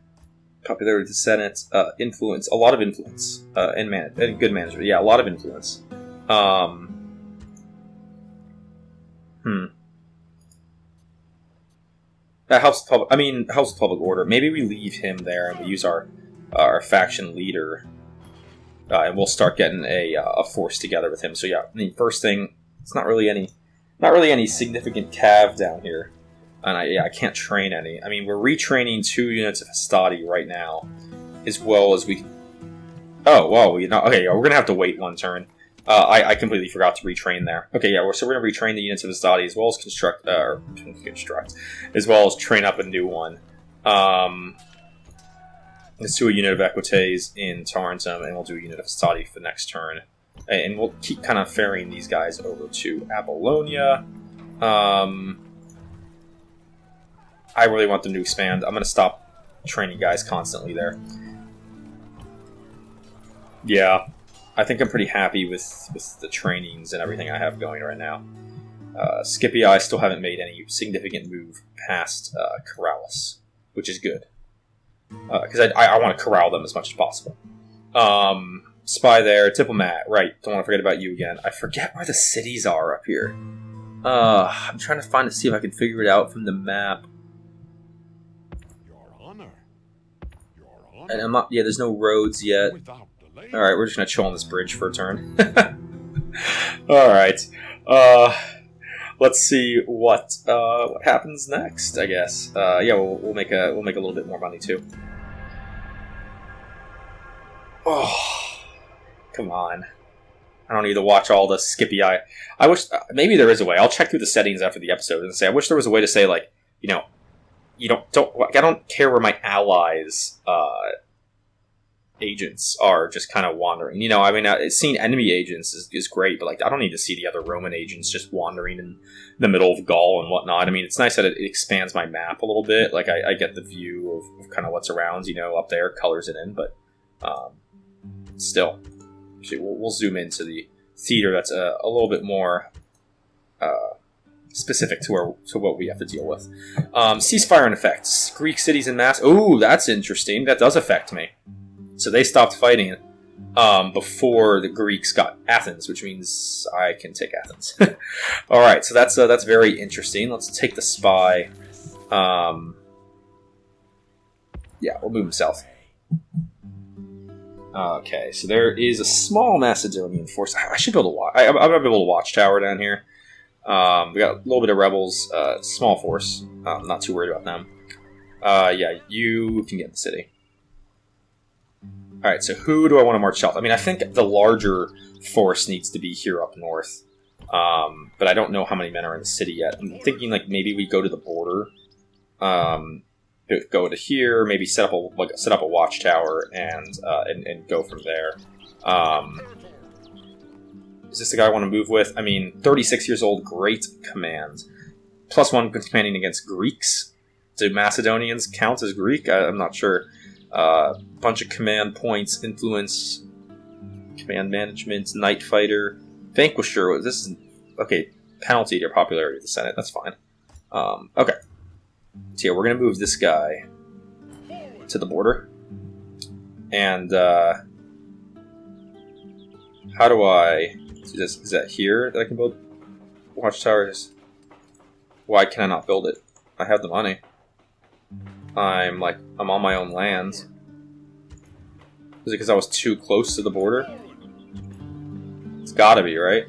popularity to senate, influence, a lot of influence, and good management. Yeah, a lot of influence. That helps helps with public order. Maybe we leave him there and we use our faction leader, and we'll start getting a force together with him. So yeah, I mean, first thing, it's not really any significant cav down here, and I can't train any. I mean, we're retraining 2 units of Hastati right now, as well as we. Oh well, okay. Yeah, we're gonna have to wait 1 turn. I completely forgot to retrain there. Okay, yeah, so we're going to retrain the units of Hastati as well as construct, as well as train up a new one. Let's do a unit of Equites in Tarentum, and we'll do a unit of Hastati for the next turn. And we'll keep kind of ferrying these guys over to Apollonia. I really want them to expand. I'm going to stop training guys constantly there. Yeah. I think I'm pretty happy with the trainings and everything I have going right now. Scipii, I still haven't made any significant move past Corrales. which is good. Because I want to corral them as much as possible. Spy there, diplomat, right, don't want to forget about you again. I forget where the cities are up here. I'm trying to see if I can figure it out from the map. Your honor. And I'm not, yeah, there's no roads yet. Alright, we're just going to chill on this bridge for a turn. Alright, let's see what happens next, I guess. Yeah, we'll make a little bit more money too. Oh, come on. I don't need to watch all the Skippy eye. I wish, maybe there is a way. I'll check through the settings after the episode and say, I wish there was a way to say, like, you know, I don't care where my allies, agents are just kind of wandering. You know, I mean, seeing enemy agents is great, but, like, I don't need to see the other Roman agents just wandering in the middle of Gaul and whatnot. I mean, it's nice that it expands my map a little bit. Like, I get the view of kind of what's around, you know, up there, colors it in, but, still. Actually, we'll zoom into the theater that's a little bit more specific to what we have to deal with. Ceasefire and effects. Greek cities in mass. Ooh, that's interesting. That does affect me. So they stopped fighting before the Greeks got Athens, which means I can take Athens. All right, so that's very interesting. Let's take the spy. Yeah, we'll move him south. Okay, so there is a small Macedonian force. I should build I'm gonna build a watchtower down here. We got a little bit of rebels, small force. I'm not too worried about them. Yeah, you can get in the city. Alright, so who do I want to march south? I mean, I think the larger force needs to be here up north. But I don't know how many men are in the city yet. I'm thinking, like, maybe we go to the border. Go to here, maybe set up a watchtower and go from there. Is this the guy I want to move with? I mean, 36 years old, great command. +1 commanding against Greeks. Do Macedonians count as Greek? I'm not sure. Bunch of command points, influence, command management, night fighter, vanquisher. This is okay. Penalty to your popularity of the Senate. That's fine. Okay. So yeah, we're gonna move this guy to the border, and how do I do this? Is that here that I can build watchtowers? Why can I not build it? I have the money. I'm on my own land. Is it because I was too close to the border? It's gotta be, right?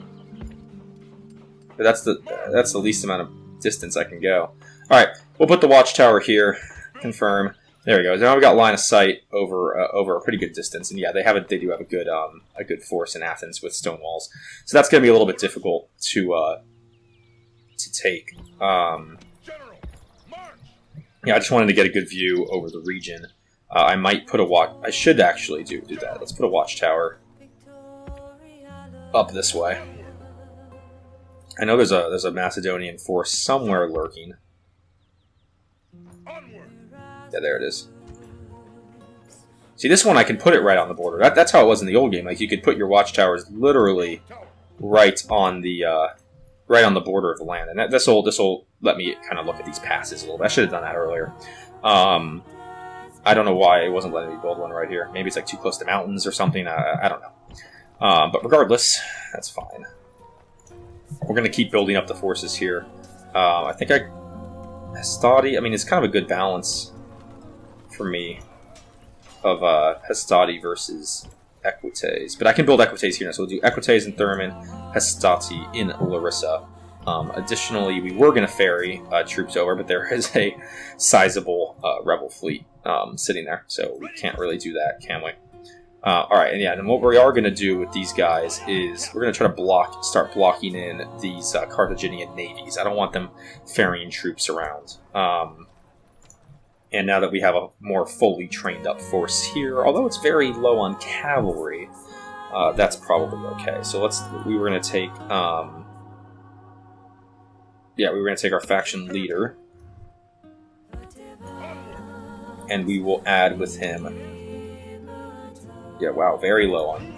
But that's the least amount of distance I can go. Alright, we'll put the watchtower here. Confirm. There we go. Now we got line of sight over a pretty good distance, and yeah, they do have a good force in Athens with stone walls. So that's going to be a little bit difficult to take. Yeah, I just wanted to get a good view over the region. I might put I should actually do that. Let's put a watchtower up this way. I know there's a Macedonian force somewhere lurking. Yeah, there it is. See, this one I can put it right on the border. That's how it was in the old game. Like, you could put your watchtowers literally right on the border of the land, and this will let me kind of look at these passes a little bit. I should have done that earlier. I don't know why it wasn't letting me build one right here. Maybe it's like too close to mountains or something. I don't know. But regardless, that's fine. We're going to keep building up the forces here. I think Hastati, I mean, it's kind of a good balance for me of Hastati versus Equites. But I can build Equites here now, so we'll do Equites in Thurman, Hastati in Larissa. Additionally, we were going to ferry troops over, but there is a sizable rebel fleet sitting there, so we can't really do that, can we? Alright, and yeah, and what we are going to do with these guys is we're going to try to start blocking in these Carthaginian navies. I don't want them ferrying troops around. And now that we have a more fully trained up force here, although it's very low on cavalry, that's probably okay. So we were going to take, we were going to take our faction leader, and we will add with him. Yeah, wow, very low on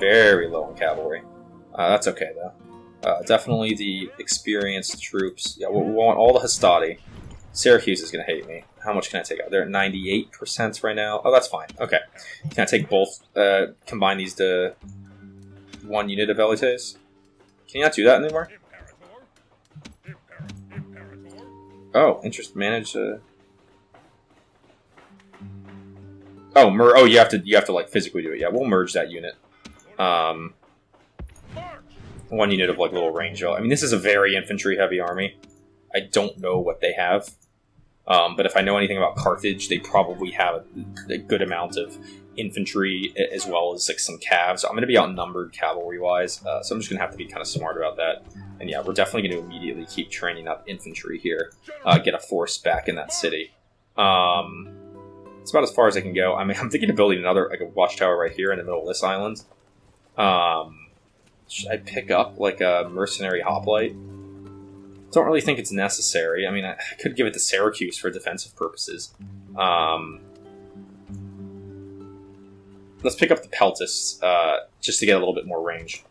cavalry. That's okay though. Definitely the experienced troops. Yeah, we want all the Hastati. Syracuse is going to hate me. How much can I take out? They're at 98% right now. Oh, that's fine. Okay. Can I take both, combine these to 1 unit of Elites? Can you not do that anymore? Oh, interest manage. Oh, you have to like physically do it. Yeah, we'll merge that unit. 1 unit of like little range. I mean, this is a very infantry heavy army. I don't know what they have, but if I know anything about Carthage, they probably have a good amount of infantry as well as like some cav. So I'm going to be outnumbered cavalry wise, so I'm just going to have to be kind of smart about that. And yeah, we're definitely going to immediately keep training up infantry here, get a force back in that city. It's about as far as I can go. I mean, I'm thinking of building another like a watchtower right here in the middle of this island. Should I pick up like a mercenary hoplite? Don't really think it's necessary. I mean, I could give it to Syracuse for defensive purposes. Let's pick up the Peltists, just to get a little bit more range.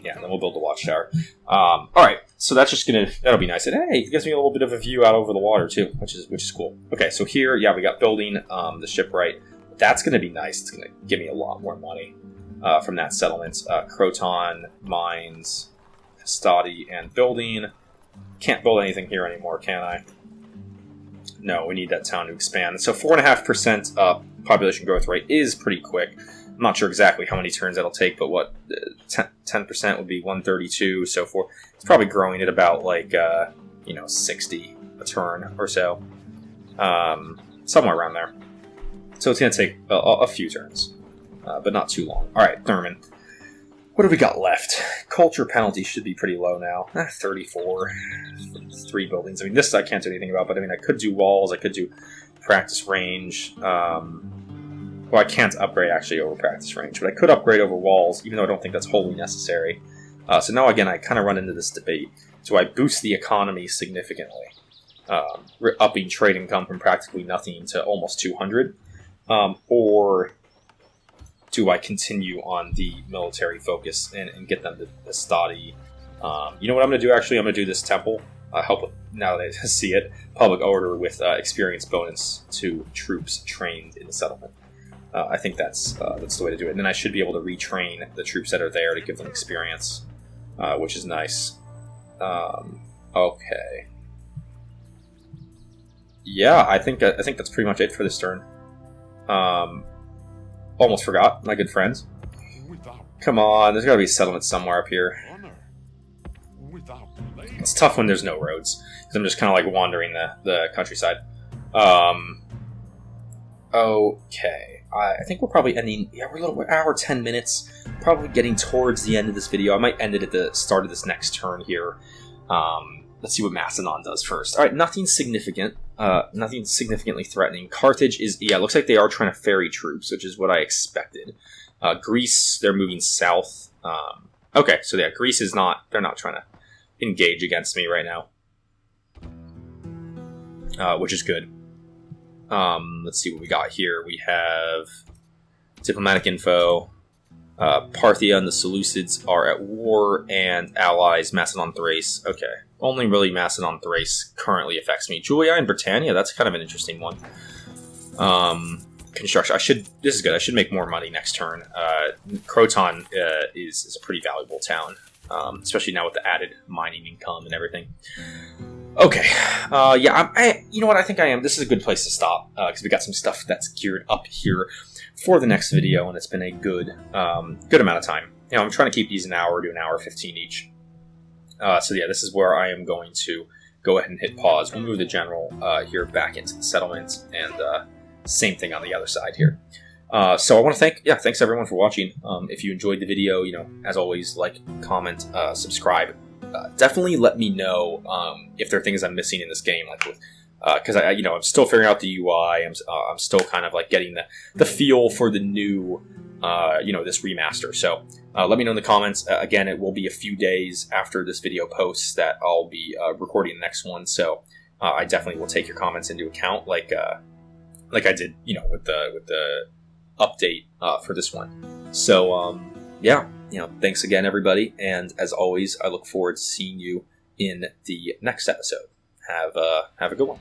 Yeah, and then we'll build the watchtower. Alright, so that's just that'll be nice. And hey, it gives me a little bit of a view out over the water too, which is cool. Okay, so here, yeah, we got building the shipwright. That's gonna be nice. It's gonna give me a lot more money from that settlement. Croton, mines, Custody, and building. Can't build anything here anymore, can I? No, we need that town to expand. So 4.5% population growth rate is pretty quick. I'm not sure exactly how many turns that'll take, but what 10% would be 132. So it's probably growing at about like 60 a turn or so, somewhere around there. So it's going to take a few turns, but not too long. All right, Thurman. What do we got left? Culture penalty should be pretty low now. 34. 3 buildings. I mean, this I can't do anything about, but I mean, I could do walls. I could do practice range. Well, I can't upgrade actually over practice range, but I could upgrade over walls, even though I don't think that's wholly necessary. So now, again, I kind of run into this debate. Do I boost the economy significantly? Upping trade income from practically nothing to almost 200? Or do I continue on the military focus and get them to study? You know what I'm going to do, actually? I'm going to do this temple. Help with, now that I see it, public order with experience bonus to troops trained in the settlement. I think that's the way to do it. And then I should be able to retrain the troops that are there to give them experience, which is nice. Okay. Yeah, I think that's pretty much it for this turn. Almost forgot, my good friends. Come on, there's got to be a settlement somewhere up here. It's tough when there's no roads, because I'm just kind of like wandering the countryside. Okay. I think we're probably ending... Yeah, we're hour 10 minutes. Probably getting towards the end of this video. I might end it at the start of this next turn here. Let's see what Macedon does first. Alright, nothing significant. Nothing significantly threatening. Carthage is... Yeah, it looks like they are trying to ferry troops, which is what I expected. Greece, they're moving south. Okay, so yeah, Greece is not... They're not trying to engage against me right now. Which is good. Let's see what we got here. We have diplomatic info. Parthia and the Seleucids are at war, and allies Macedon Thrace. Okay, only really Macedon Thrace currently affects me. Julia and Britannia, that's kind of an interesting one. Construction. This is good. I should make more money next turn. Croton is a pretty valuable town, especially now with the added mining income and everything. Okay, yeah, you know what, I think I am. This is a good place to stop, because we got some stuff that's geared up here for the next video, and it's been a good amount of time. You know, I'm trying to keep these an hour to an hour 15 each. So yeah, this is where I am going to go ahead and hit pause. We'll move the general here back into the settlement, and same thing on the other side here. So I want to thanks everyone for watching. If you enjoyed the video, you know, as always, like, comment, subscribe. Definitely let me know if there are things I'm missing in this game, like with because I'm still figuring out the UI. I'm still kind of like getting the feel for the new this remaster. So let me know in the comments. Again, it will be a few days after this video posts that I'll be recording the next one. So I definitely will take your comments into account, like I did, with the update for this one. So yeah. Thanks again, everybody, and as always, I look forward to seeing you in the next episode. Have a good one.